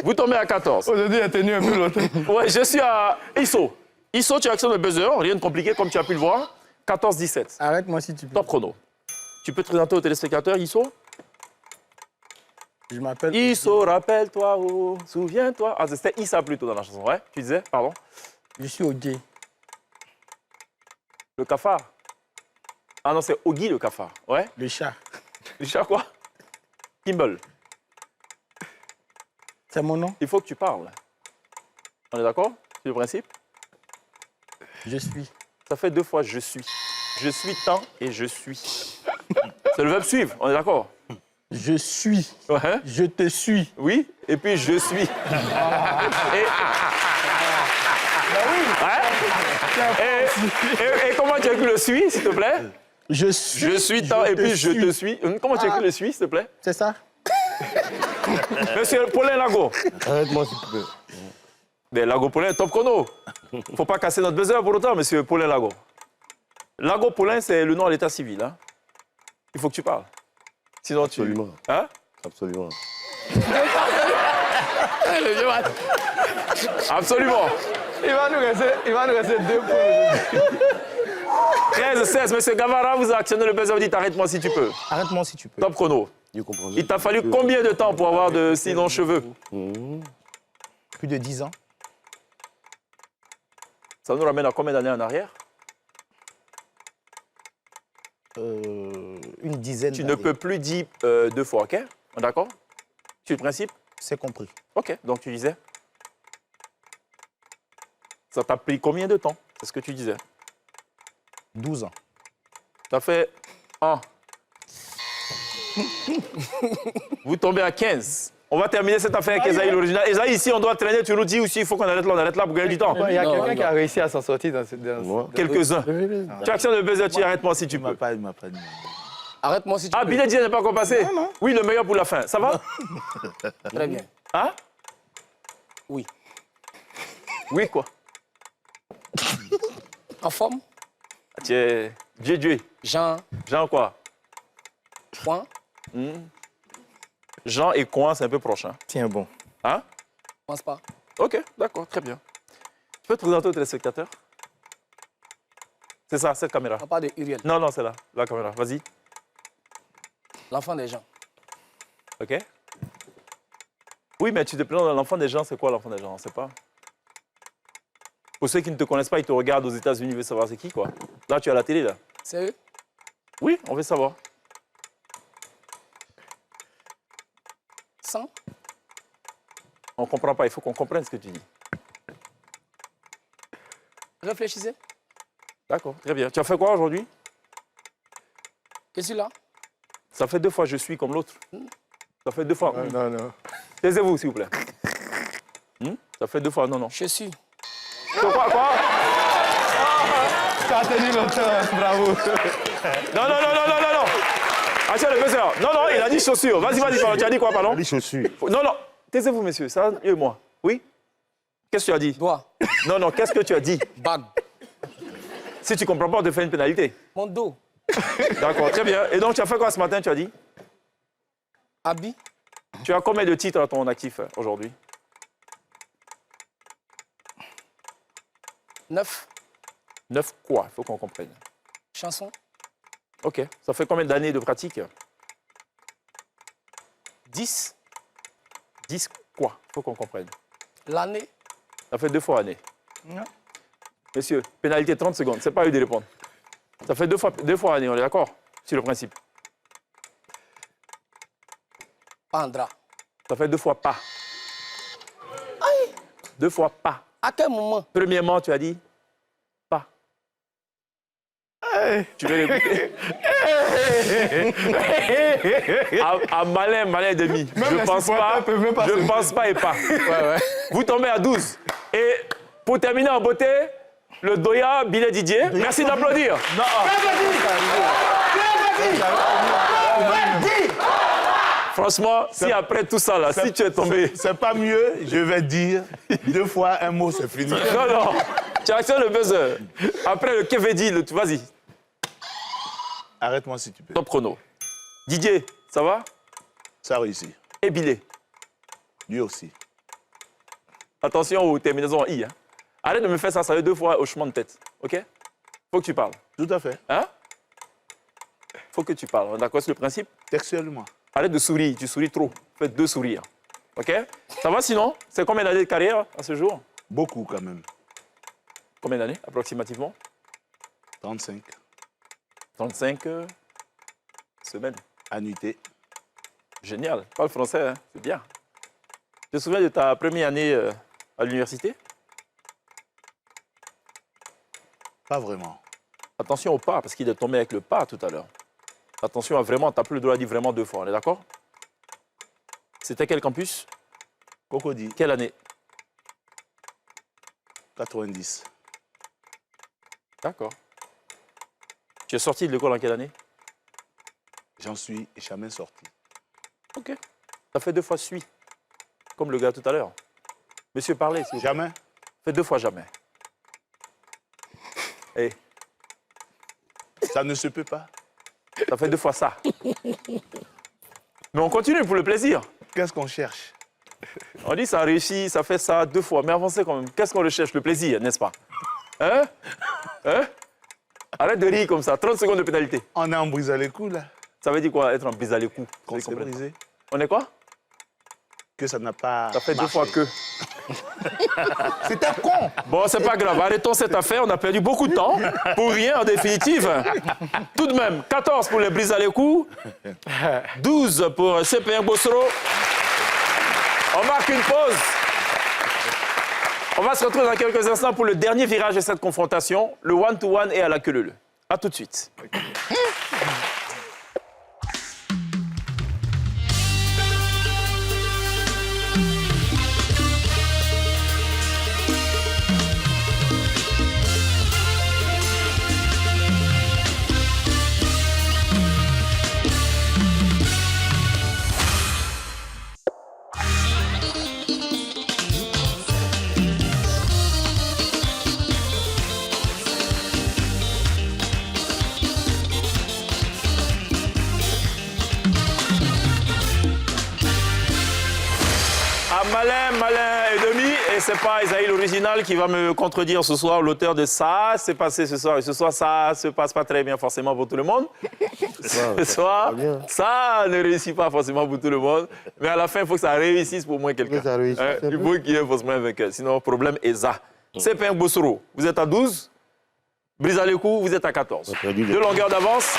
Vous tombez à 14. Aujourd'hui, il a tenu un peu longtemps. Ouais, je suis à ISO. ISO, tu actionnes le buzzer, rien de compliqué comme tu as pu le voir. 14-17. Arrête-moi si tu peux. Top chrono. Tu peux te présenter aux téléspectateurs, ISO? Je m'appelle... ISO, rappelle-toi, oh, souviens-toi. Ah, c'était Issa plutôt dans la chanson, ouais? Tu disais, pardon? Je suis Ogé. Le cafard. Ah non, c'est Ogi le cafard, ouais? Le chat. Le chat quoi? Kimball. C'est mon nom? Il faut que tu parles. On est d'accord? C'est le principe? Je suis. Ça fait 2 fois je suis. Je suis tant et je suis. C'est le verbe suivre, on est d'accord? Je suis. Ouais. Je te suis. Oui, et puis je suis. Et comment tu écris le suis, s'il te plaît? Je suis tant et puis je te suis. Comment tu écris le suis, s'il te plaît? C'est ça? Monsieur Paulin Lago. Arrête-moi s'il te plaît. Mais Lago Paulin, top chrono. Faut pas casser notre buzzer pour autant, monsieur Paulin Lago. Lago Paulin, c'est le nom à l'état civil. Hein? Il faut que tu parles. Sinon Absolument. tu... Hein? Absolument. Absolument. Il va nous rester 2 points. 13-16, monsieur Gavara, vous actionnez le buzzer, vous dites arrête-moi si tu peux. Arrête-moi si tu peux. Top chrono. Je comprends. Il t'a fallu combien de temps pour avoir de si longs cheveux? Plus de 10 ans. Ça nous ramène à combien d'années en arrière? Une dizaine Tu d'années. ne peux plus dire 2 fois, ok? D'accord? Tu le principe? C'est compris. Ok, donc tu disais? Ça t'a pris combien de temps? C'est ce que tu disais. 12 ans. Ça fait 1. Vous tombez à 15. On va terminer cette affaire avec Esaïe l'original. Esaïe, ici, on doit traîner. Tu nous dis aussi, il faut qu'on arrête là pour gagner du temps. Il y a quelqu'un qui a réussi à s'en sortir dans cette... Quelques-uns. Tu actionnes le buzzer, tu arrête-moi si tu Il m'a peux. pas dit. Arrête-moi si tu peux. Ah, Billet n'est pas encore passé? Non, non. Oui, le meilleur pour la fin. Ça va? Très bien. Hein? Oui. Oui, quoi? En forme? Tu es Dieu. Jean, Jean quoi? point. Jean et coin, c'est un peu proche. Hein? Tiens bon. Hein? Pense pas. Ok, d'accord, très bien. Tu peux te présenter aux téléspectateurs? C'est ça, cette caméra. On parle de Uriel, Non, non, c'est là, la caméra. Vas-y. l'enfant des gens. Ok? Oui, mais tu te présentes l'enfant des gens, c'est quoi l'enfant des gens? On ne sait pas. Pour ceux qui ne te connaissent pas, ils te regardent aux États-Unis, ils veulent savoir c'est qui, quoi. Là, tu es à la télé, là. C'est eux? Oui, on veut savoir. 100? On ne comprend pas, il faut qu'on comprenne ce que tu dis. Réfléchissez. D'accord, très bien. Tu as fait quoi aujourd'hui? Je suis là. Ça fait 2 fois je suis comme l'autre. Ça fait 2 fois. Non. Taisez-vous, s'il vous plaît. Ça fait 2 fois, non. Je suis. Quoi? Tu as tenu longtemps, bravo. Non. Achille le buzzer. Non, il a dit chaussures. Vas-y, pardon. Tu as dit quoi, pardon? Les chaussures. Non. Taisez-vous, monsieur. Ça, mieux moi. Oui? Qu'est-ce que tu as dit? Doigt. Non, qu'est-ce que tu as dit? Bague. Si tu ne comprends pas, on te fait une pénalité. Mon dos. D'accord, très bien. Et donc, tu as fait quoi ce matin, tu as dit? Habit. Tu as combien de titres à ton actif aujourd'hui? 9. 9 quoi? Il faut qu'on comprenne. Chanson. Ok. Ça fait combien d'années de pratique? 10. 10 quoi? Il faut qu'on comprenne. L'année. Ça fait 2 fois année. Monsieur, pénalité 30 secondes. C'est pas à eux de répondre. Ça fait 2 fois année, on est d'accord? Sur le principe. Pandra. Ça fait 2 fois pas. 2 fois pas. À quel moment? Premièrement, tu as dit pas. Tu veux répéter? À malin demi. Je pense pas et pas. Vous tombez à 12. Et pour terminer en beauté, le Doya Billet Didier. Merci d'applaudir. Franchement, si après tout ça, là, si tu es tombé... C'est pas mieux, je vais dire 2 fois un mot, c'est fini. Non. Tu actionnes le buzzer. Après le Kevedi, vas-y. Arrête-moi si tu peux. Top chrono. Didier, ça va? Ça réussit. Et Billet. Lui aussi. Attention aux terminaisons en I. Hein. Arrête de me faire ça veut 2 fois hochement de tête. OK? Faut que tu parles. Tout à fait. Hein? Faut que tu parles. D'accord, c'est le principe? Textuellement. Arrête de sourire, tu souris trop. Fais 2 sourires. OK? Ça va sinon? C'est combien d'années de carrière à ce jour? Beaucoup quand même. Combien d'années approximativement? 35. 35 semaines. Annuité. Génial. Parle français, hein? C'est bien. Tu te souviens de ta première année à l'université? Pas vraiment. Attention au pas, parce qu'il est tombé avec le pas tout à l'heure. Attention à vraiment, t'as plus le droit de dire vraiment 2 fois, on est d'accord? C'était quel campus? Cocody. Quelle année? 90. D'accord. Tu es sorti de l'école en quelle année? J'en suis jamais sorti. Ok. Ça fait 2 fois suis. Comme le gars tout à l'heure. Monsieur, parlez. Jamais. Fait 2 fois jamais. Et ça ne se peut pas. Ça fait 2 fois ça. Mais on continue pour le plaisir. Qu'est-ce qu'on cherche? On dit ça a réussi, ça fait ça 2 fois. Mais avancez quand même. Qu'est-ce qu'on recherche? Le plaisir, n'est-ce pas? Hein? Hein? Arrête de rire comme ça. 30 secondes de pénalité. On est en brise à les coups, là. Ça veut dire quoi, être en brise à les coups? Qu'on s'est brisé. On est quoi? Que ça n'a pas Ça fait marché. 2 fois que. C'était con. Bon, c'est pas grave. Arrêtons cette affaire. On a perdu beaucoup de temps. Pour rien, en définitive. Tout de même, 14 pour les brises à les coups. 12 pour CP1 Bossoro. On marque une pause. On va se retrouver dans quelques instants pour le dernier virage de cette confrontation. Le one-to-one est à la queue leu. A tout de suite. Malin et demi, et c'est pas Isaïe l'original qui va me contredire ce soir, l'auteur de ça s'est passé ce soir, et ce soir ça se passe pas très bien forcément pour tout le monde. Ce soir, ça ne réussit pas forcément pour tout le monde, mais à la fin, il faut que ça réussisse pour au moins quelqu'un. Il faut qu'il y ait forcément un vainqueur, sinon le problème est ça. CP1 Bossoro, vous êtes à 12, Brise à l'écou, vous êtes à 14. 2 longueurs d'avance,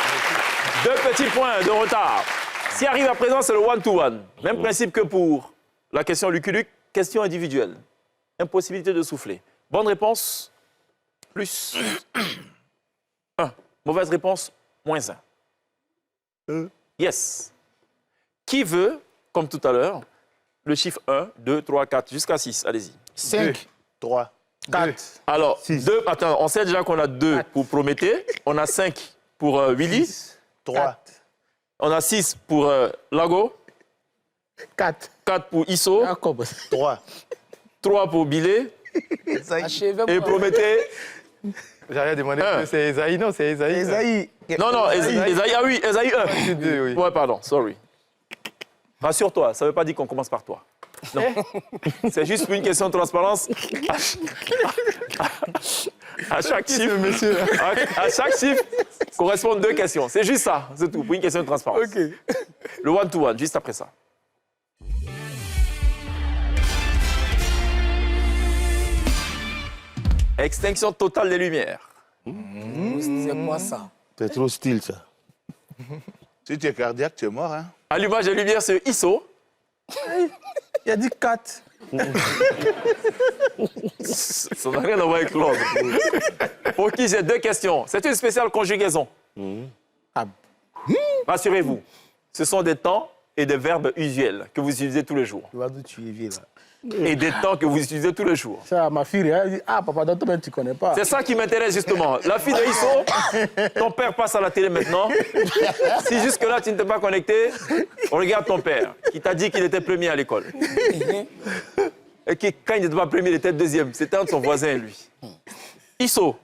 2 petits points de retard. Si arrive à présent, c'est le one-to-one. Même principe que pour la question Lucky Luke, question individuelle. Impossibilité de souffler. Bonne réponse, plus 1. Mauvaise réponse, moins 1. Yes. Qui veut, comme tout à l'heure, le chiffre 1, 2, 3, 4, jusqu'à 6, allez-y. 5, 3, 4. Alors, 2, attends, on sait déjà qu'on a 2 pour Prométhée, on a 5 pour Willy, 3. On a 6 pour Lago, 4. 4 pour Isso, 3. 3 pour Bilé, et Prométhée. J'allais demander que c'est Esaïe. Non, c'est Esaïe. Esaïe. Non, non, Esaïe, ah oui, Esaïe 1. 2, oui. Ouais, pardon, sorry. Rassure-toi, ça ne veut pas dire qu'on commence par toi. Non. C'est juste pour une question de transparence. À chaque chiffre, à chaque chiffre correspondent 2 questions. C'est juste ça, c'est tout, pour une question de transparence. OK. Le one-to-one, juste après ça. Extinction totale des lumières. C'est quoi ça? C'est trop style, ça. Si tu es cardiaque, tu es mort, hein? Allumage des lumières, c'est ISO. Il a dit 4. Ça n'a rien à voir avec l'ordre. Pour qui j'ai 2 questions. C'est une spéciale conjugaison. Rassurez-vous, ce sont des temps et des verbes usuels que vous utilisez tous les jours. Tu vois d'où tu es vieux, là. Et des temps que vous utilisez tous les jours. Ça, ma fille, elle dit, ah, papa, dans ton bain, tu connais pas. C'est ça qui m'intéresse justement. La fille de Isso, ton père passe à la télé maintenant. Si jusque-là, tu ne t'es pas connecté, regarde ton père, qui t'a dit qu'il était premier à l'école. Et qui, quand il n'était pas premier, il était deuxième. C'était un de son voisin, lui. Isso.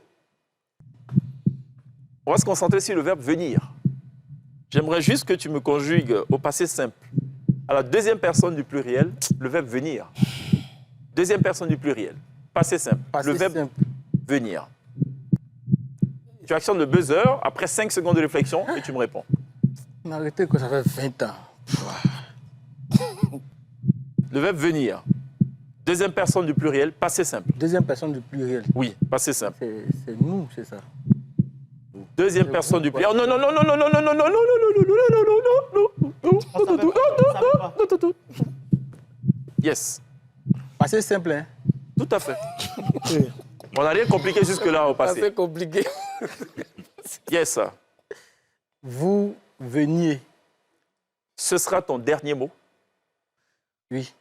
On va se concentrer sur le verbe venir. J'aimerais juste que tu me conjugues au passé simple. À la deuxième personne du pluriel, le verbe venir. Deuxième personne du pluriel. Passé simple. Passé le verbe simple. venir. Tu actionnes le buzzer, après 5 secondes de réflexion, et tu me réponds. Arrêtez que ça fait 20 ans. Le verbe venir. Deuxième personne du pluriel, passé simple. Deuxième personne du pluriel. Oui, passé simple. C'est nous, c'est ça. Deuxième personne du pluriel. Oh non, non, non, non, non, non, non, non, non, non, non, non, non, non, non. Yes. Passé simple, hein? Tout à fait. On n'a rien compliqué jusque-là au passé. C'est compliqué. Yes. Vous veniez. Ce sera ton dernier mot. Oui.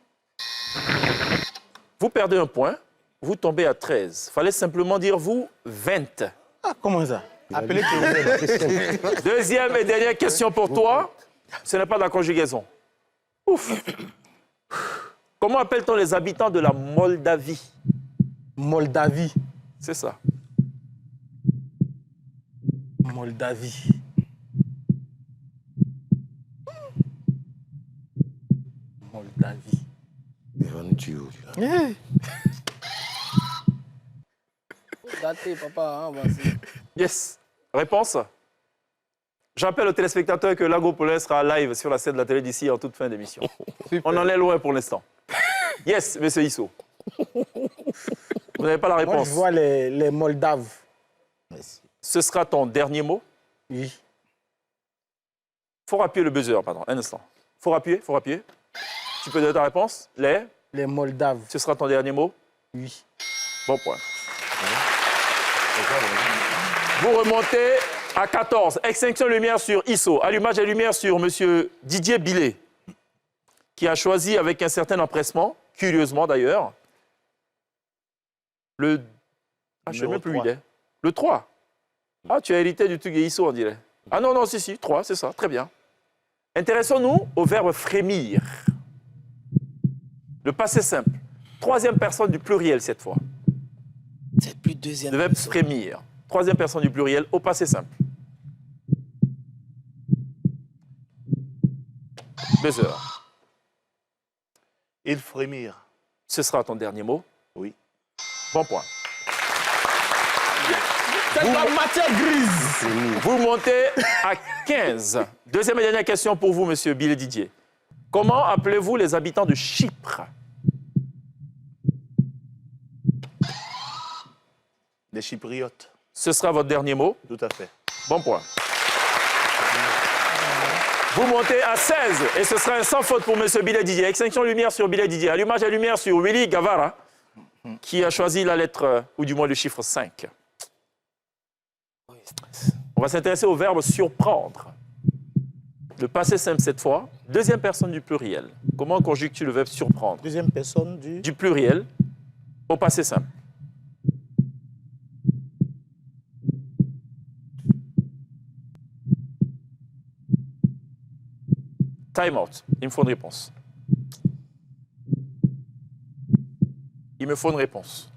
Vous perdez un point, vous tombez à 13. Fallait simplement dire vous 20. Ah, comment ça? Appelez que Deuxième et dernière question pour toi. Ce n'est pas de la conjugaison. Ouf. Comment appelle-t-on les habitants de la Moldavie? Moldavie. C'est ça. Moldavie. Moldavie. Gâté, papa. Hein, vas-y. Yes. Réponse? J'appelle aux téléspectateurs que l'Agropolais sera live sur la scène de la télé d'ici en toute fin d'émission. On en est loin pour l'instant. Yes, monsieur Issou. Vous n'avez pas la réponse. Moi, je vois les Moldaves. Ce sera ton dernier mot? Oui. Faut appuyer le buzzer, pardon, un instant. Faut appuyer. Tu peux donner ta réponse? Les Moldaves. Ce sera ton dernier mot? Oui. Bon point. Vous remontez à 14. Extinction lumière sur Issou. Allumage et lumière sur monsieur Didier Billet, qui a choisi avec un certain empressement, curieusement d'ailleurs, le... Ah, je ne sais même plus où il est. Le 3. Ah, tu as hérité du truc de Issou, on dirait. Ah non, si, 3, c'est ça, très bien. Intéressons-nous au verbe frémir. Le passé simple. Troisième personne du pluriel cette fois. C'est plus deuxième. Le verbe frémir. Troisième personne du pluriel au passé simple. Buzzer. Ils frémirent. Ce sera ton dernier mot? Oui. Bon point. C'est la matière grise. Vous montez à 15. Deuxième et dernière question pour vous, monsieur Billet Didier. Comment appelez-vous les habitants de Chypre? Les Chypriotes. Ce sera votre dernier mot? Tout à fait. Bon point. Vous montez à 16 et ce sera un sans faute pour monsieur Billet Didier. Extinction lumière sur Billet Didier. Allumage et lumière sur Willy Gavara, qui a choisi la lettre, ou du moins le chiffre 5. On va s'intéresser au verbe surprendre. Le passé simple cette fois. Deuxième personne du pluriel. Comment conjugues-tu le verbe surprendre? Deuxième personne Du pluriel au passé simple. Time out. Il me faut une réponse. Il me faut une réponse.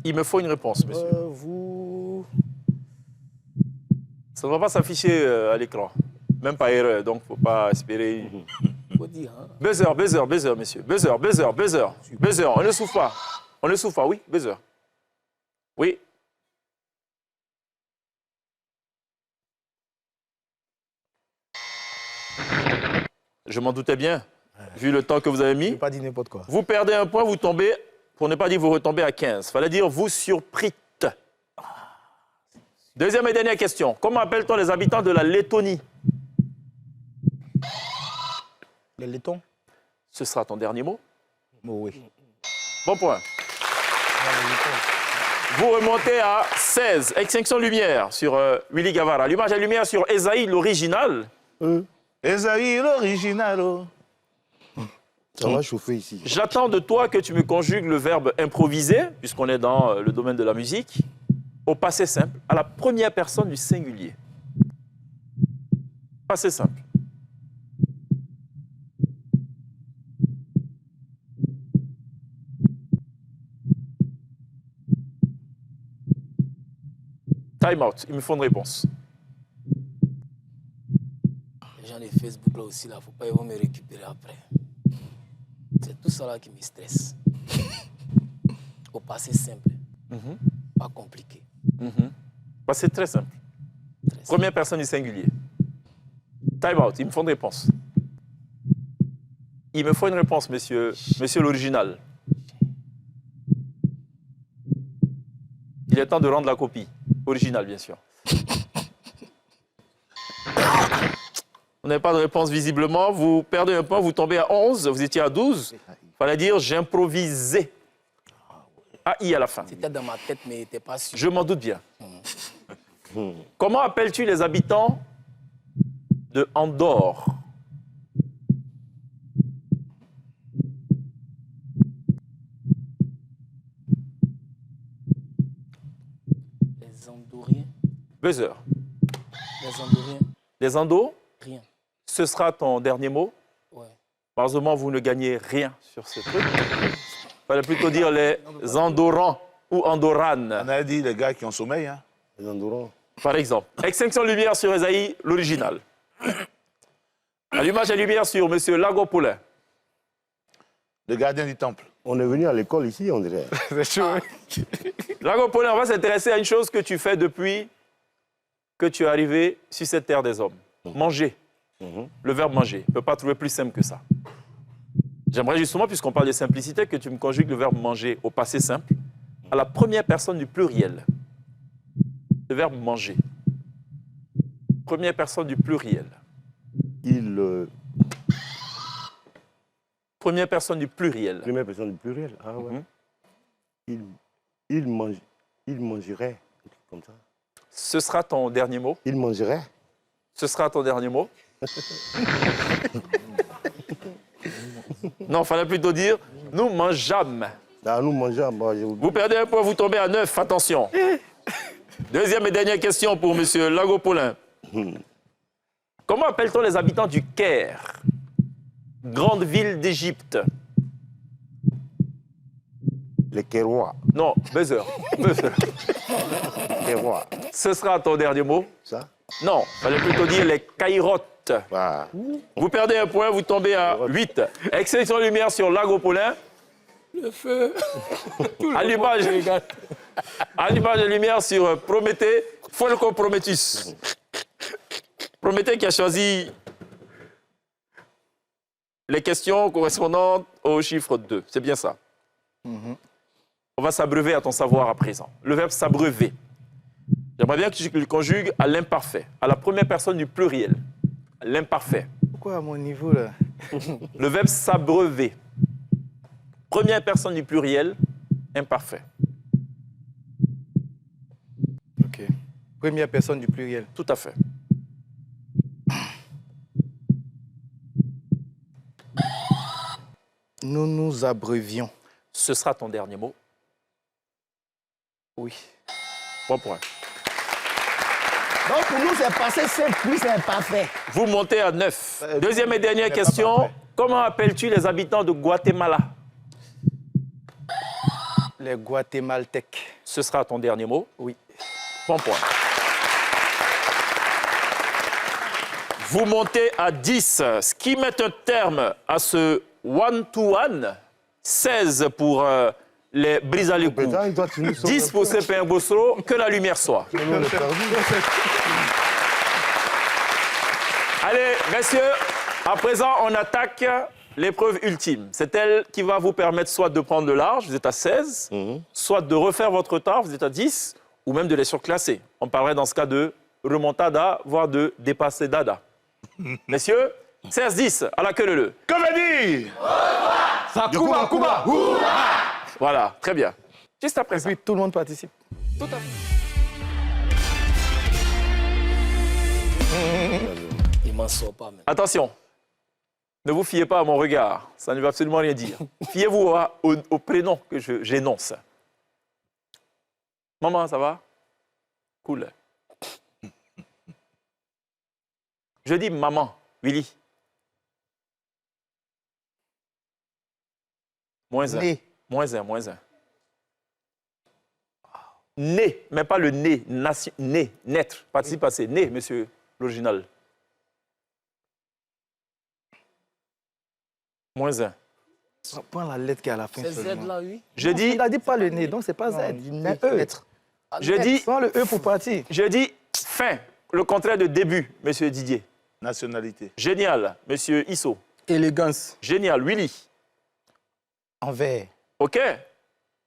Il me faut une réponse, monsieur. Ça ne va pas s'afficher à l'écran. Même pas erreur, donc il ne faut pas espérer. Faut dire, hein. Buzzer, messieurs. Buzzer. Buzzer, on ne souffle pas. On ne souffle pas, oui, buzzer. Oui. Je m'en doutais bien, vu le temps que vous avez mis. Je ne vais pas dire n'importe quoi. Vous perdez un point, vous tombez, pour ne pas dire vous retombez à 15. Fallait dire vous surprîtes. Deuxième et dernière question. Comment appelle-t-on les habitants de la Lettonie? Les Lettons? Ce sera ton dernier mot? Oh, oui. Bon point. Vous remontez à 16. Extinction lumière sur Willy Gavara. Allumage à lumière sur Esaïe, l'original. Esaïe, l'original. Ça va chauffer ici. J'attends de toi que tu me conjugues le verbe improviser, puisqu'on est dans le domaine de la musique, au passé simple, à la première personne du singulier. Passé simple. Time out. Il me faut une réponse. Les gens de Facebook là aussi, là, faut pas, ils vont me récupérer après. C'est tout ça là qui me stresse. Au passé simple, pas compliqué. Passé très simple. Première personne du singulier. Time out. Il me faut une réponse. Il me faut une réponse, monsieur l'original. Il est temps de rendre la copie. Originale, bien sûr. Vous n'avez pas de réponse visiblement. Vous perdez un point, vous tombez à 11. Vous étiez à 12. Fallait dire j'improvisais. AI à la fin. C'était dans ma tête, mais n'était pas sûr. Je m'en doute bien. Comment appelles-tu les habitants de Andorre? Les Andoriens. Buzzer. Les Andoriens. Les Andos? Rien. Ce sera ton dernier mot? Ouais. Malheureusement, vous ne gagnez rien sur ce truc. Il fallait plutôt dire les Andorrans ou Andorranes. On a dit les gars qui ont sommeil. Hein. Les Andorrans. Par exemple. Extinction de lumière sur Esaïe, l'original. Allumage à lumière sur M. Lago-Poulain. Le gardien du temple. On est venu à l'école ici, on dirait. C'est chaud. Lago-Poulain, on va s'intéresser à une chose que tu fais depuis que tu es arrivé sur cette terre des hommes. Manger. Le verbe manger. Tu ne peux pas trouver plus simple que ça. J'aimerais justement, puisqu'on parle de simplicité, que tu me conjugues le verbe manger au passé simple à la première personne du pluriel. Le verbe manger. Première personne du pluriel. Première personne du pluriel. Première personne du pluriel. Ah ouais. Il mangerait. Comme ça. Ce sera ton dernier mot. Il mangerait. Ce sera ton dernier mot. Non, il fallait plutôt dire nous mangeâmes. Ah, nous mangeâmes. Vous perdez un point, vous tombez à 9. Attention. Deuxième et dernière question pour M. Lago-Poulain. Comment appelle-t-on les habitants du Caire, grande ville d'Égypte? Les Kérois. Non, buzzer. Kérois. Ce sera ton dernier mot. Ça? Non, il fallait plutôt dire les Caïrotes. Ah. Vous perdez un point, vous tombez à 8. Extinction de lumière sur Lago-Poulain. Le feu. Allumage de lumière sur Prométhée, Folco Prométhus. Prométhée qui a choisi les questions correspondantes au chiffre 2. C'est bien ça. On va s'abreuver à ton savoir à présent. Le verbe s'abreuver. J'aimerais bien que tu le conjugues à l'imparfait, à la première personne du pluriel. L'imparfait. Pourquoi à mon niveau, là? Le verbe s'abreuver. Première personne du pluriel, imparfait. OK. Première personne du pluriel. Tout à fait. Nous nous abreuvions. Ce sera ton dernier mot. Oui. Bon point. Donc pour nous, c'est passé simple, plus c'est imparfait. Vous montez à 9. Deuxième et dernière question. Comment appelles-tu les habitants de Guatemala? Les Guatémaltèques. Ce sera ton dernier mot. Oui. Bon point. Vous montez à 10. Ce qui met un terme à ce one-to-one. 16 pour les brises à l'écoute. 10 pour CP1 Bossoro. Que la lumière soit. Allez, messieurs, à présent, on attaque l'épreuve ultime. C'est elle qui va vous permettre soit de prendre le large, vous êtes à 16, soit de refaire votre retard, vous êtes à 10, ou même de les surclasser. On parlerait dans ce cas de remontada, voire de dépasser dada. Messieurs, 16-10, à la queue leu. Comédie. Kuba, Kuba. Voilà, très bien. Juste après ça. Et puis tout le monde participe. Tout à fait. Il m'en sort pas, même. Attention, ne vous fiez pas à mon regard, ça ne veut absolument rien dire. Fiez-vous au prénom que j'énonce. Maman, ça va? Cool. Je dis maman, Willy. -1. Né. -1. Né, mais pas le né, né, naître, participe passé. Né, monsieur l'original. -1. Prends la lettre qui est à la fin. C'est Z là, oui. Je dis, Il a dit pas le nez, donc c'est pas Z. Naître. je dis, Prends le E pour partir. je dis fin, le contraire de début, monsieur Didier. Nationalité. Génial, monsieur Isso. Élégance. Génial, Willy. Envers. OK.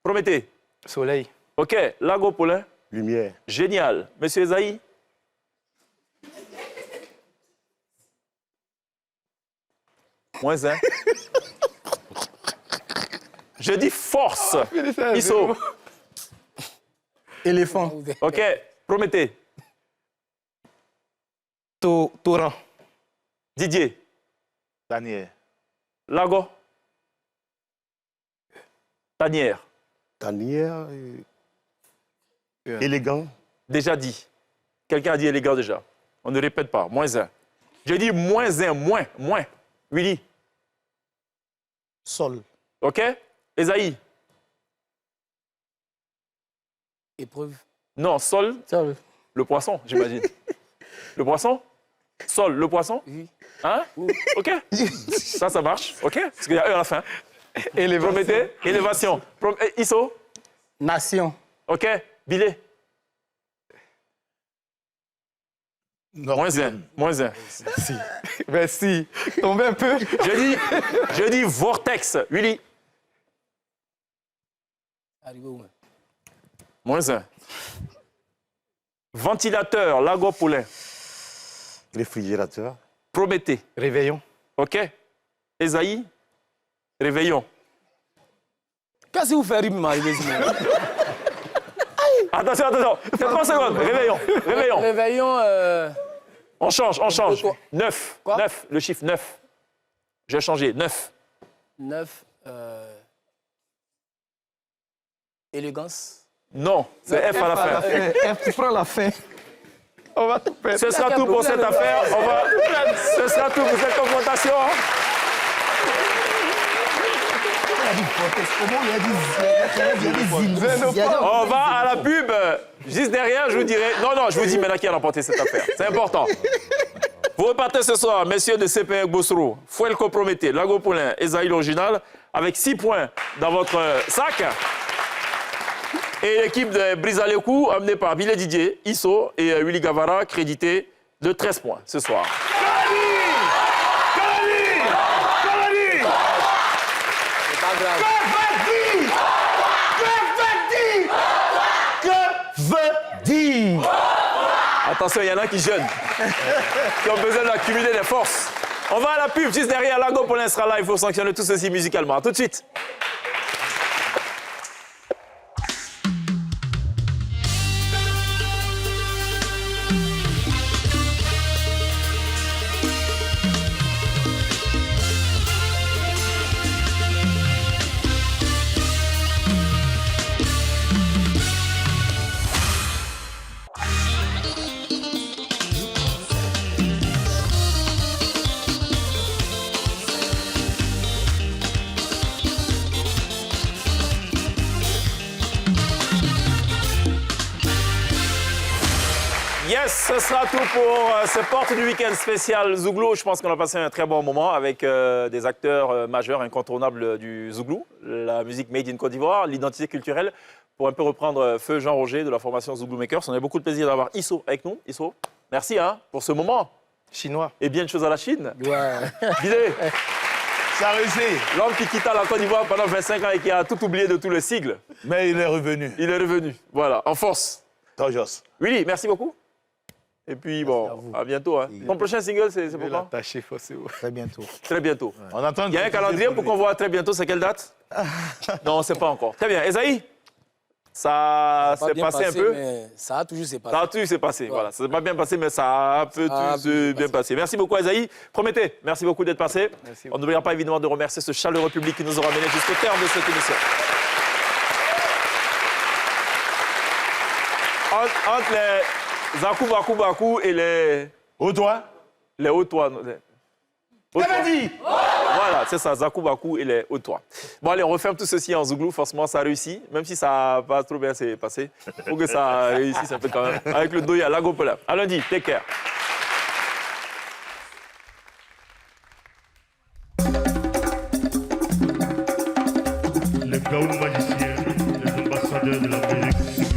Prométhée. Soleil. OK. Lago Paulin. Lumière. Génial. Monsieur Esaïe. -1. Je dis force. Isso. Éléphant. OK. Prométhée. Torrent. Didier. Daniel. Lago. Tanière. Tanière. Élégant. Déjà dit. Quelqu'un a dit élégant déjà. On ne répète pas. -1. J'ai dit -1, moins. Willy. Sol. OK. Esaïe. Épreuve. Non, sol. Le poisson, j'imagine. Le poisson? Sol, le poisson? Oui. Hein? OK. Ça marche. OK. Parce qu'il y a E à la fin. Élévation. Prométhée. Élévation. Isso. Nation. OK. Billet. -1. Merci. Tombez un peu. Je dis vortex. Willy. Arrivé où? -1. Ventilateur. Lago Poulain. Réfrigérateur. Prométhée. Réveillon. OK. Esaïe. Réveillon. Qu'est-ce que vous faites rime, Attention. 30 secondes. Réveillon. Réveillon. On change. Quoi? 9. Quoi? 9. Le chiffre 9. J'ai changé. 9. 9. Élégance. Non, c'est F à la fin. F, tu prends la fin. On va tout faire. Ce sera tout pour cette affaire. Ce sera tout pour cette confrontation. On va à la pub. Juste derrière, je vous dirai... Non, je vous dis maintenant qui a remporté cette affaire. C'est important. Vous repartez ce soir, messieurs de CPR Bosro, Fuelco Prométhée, Lago Poulain, Esaïe l'original, avec 6 points dans votre sac. Et l'équipe de Brisa Lekou, amenée par Billet Didier, Isso et Willy Gavara, crédité de 13 points ce soir. C'est pas grave. Que veut dire? Attention, il y en a qui jeûnent, qui ont besoin d'accumuler des forces. On va à la pub, juste derrière. Lago Poulain sera là, il faut sanctionner tout ceci musicalement. À tout de suite. Yes, ce sera tout pour ce porte du week-end spécial Zouglou. Je pense qu'on a passé un très bon moment avec des acteurs majeurs, incontournables du Zouglou, la musique made in Côte d'Ivoire, l'identité culturelle. Pour un peu reprendre feu Jean Roger de la formation Zouglou Makers, on a beaucoup de plaisir d'avoir Isso avec nous. Isso, merci pour ce moment. Chinois. Et bien de choses à la Chine. Ouais. Billet. Ça a réussi. L'homme qui quitta la Côte d'Ivoire pendant 25 ans et qui a tout oublié de tous les sigles. Mais il est revenu. Il est revenu, voilà, en force. Tojos. Willy, merci beaucoup. Et puis, bon, à bientôt. Hein. Ton prochain single, c'est pour quand? Très bientôt. Très bientôt. Ouais. On attend. Il y a un calendrier pour qu'on voit très bientôt, c'est quelle date? Non, on ne sait pas encore. Très bien. Esaïe, ça s'est passé un peu? Mais ça a toujours s'est passé. Ça a toujours s'est passé, voilà. Ça ne s'est pas bien passé, mais ça a peu bien passé. Merci beaucoup, Esaïe. Prométhée, merci beaucoup d'être passé. Merci. On n'oubliera pas évidemment de remercier ce chaleureux public qui nous aura mené jusqu'au terme de cette émission. Entre les Zakou Bakou Bakou et les... Haut-Tois. Les Haut-Tois. Voilà, c'est ça, Zakou Bakou et les Haut-Tois. Bon, allez, on referme tout ceci en Zouglou. Forcément, ça a réussi. Même si ça n'a pas trop bien s'est passé. Il faut que ça réussisse un peu quand même. Avec le Doya, Lago Poulain. À lundi, take care. Les Gaou magiciens, les ambassadeurs de la musique.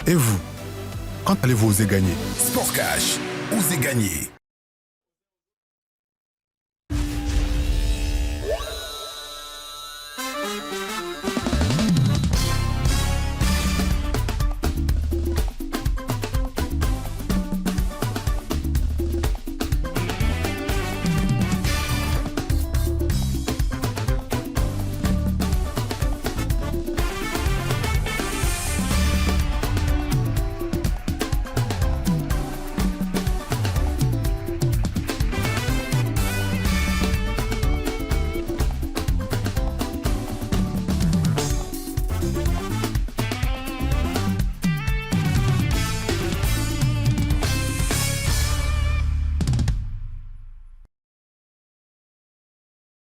Et vous, quand allez-vous oser gagner? Sport Cash, osez gagner.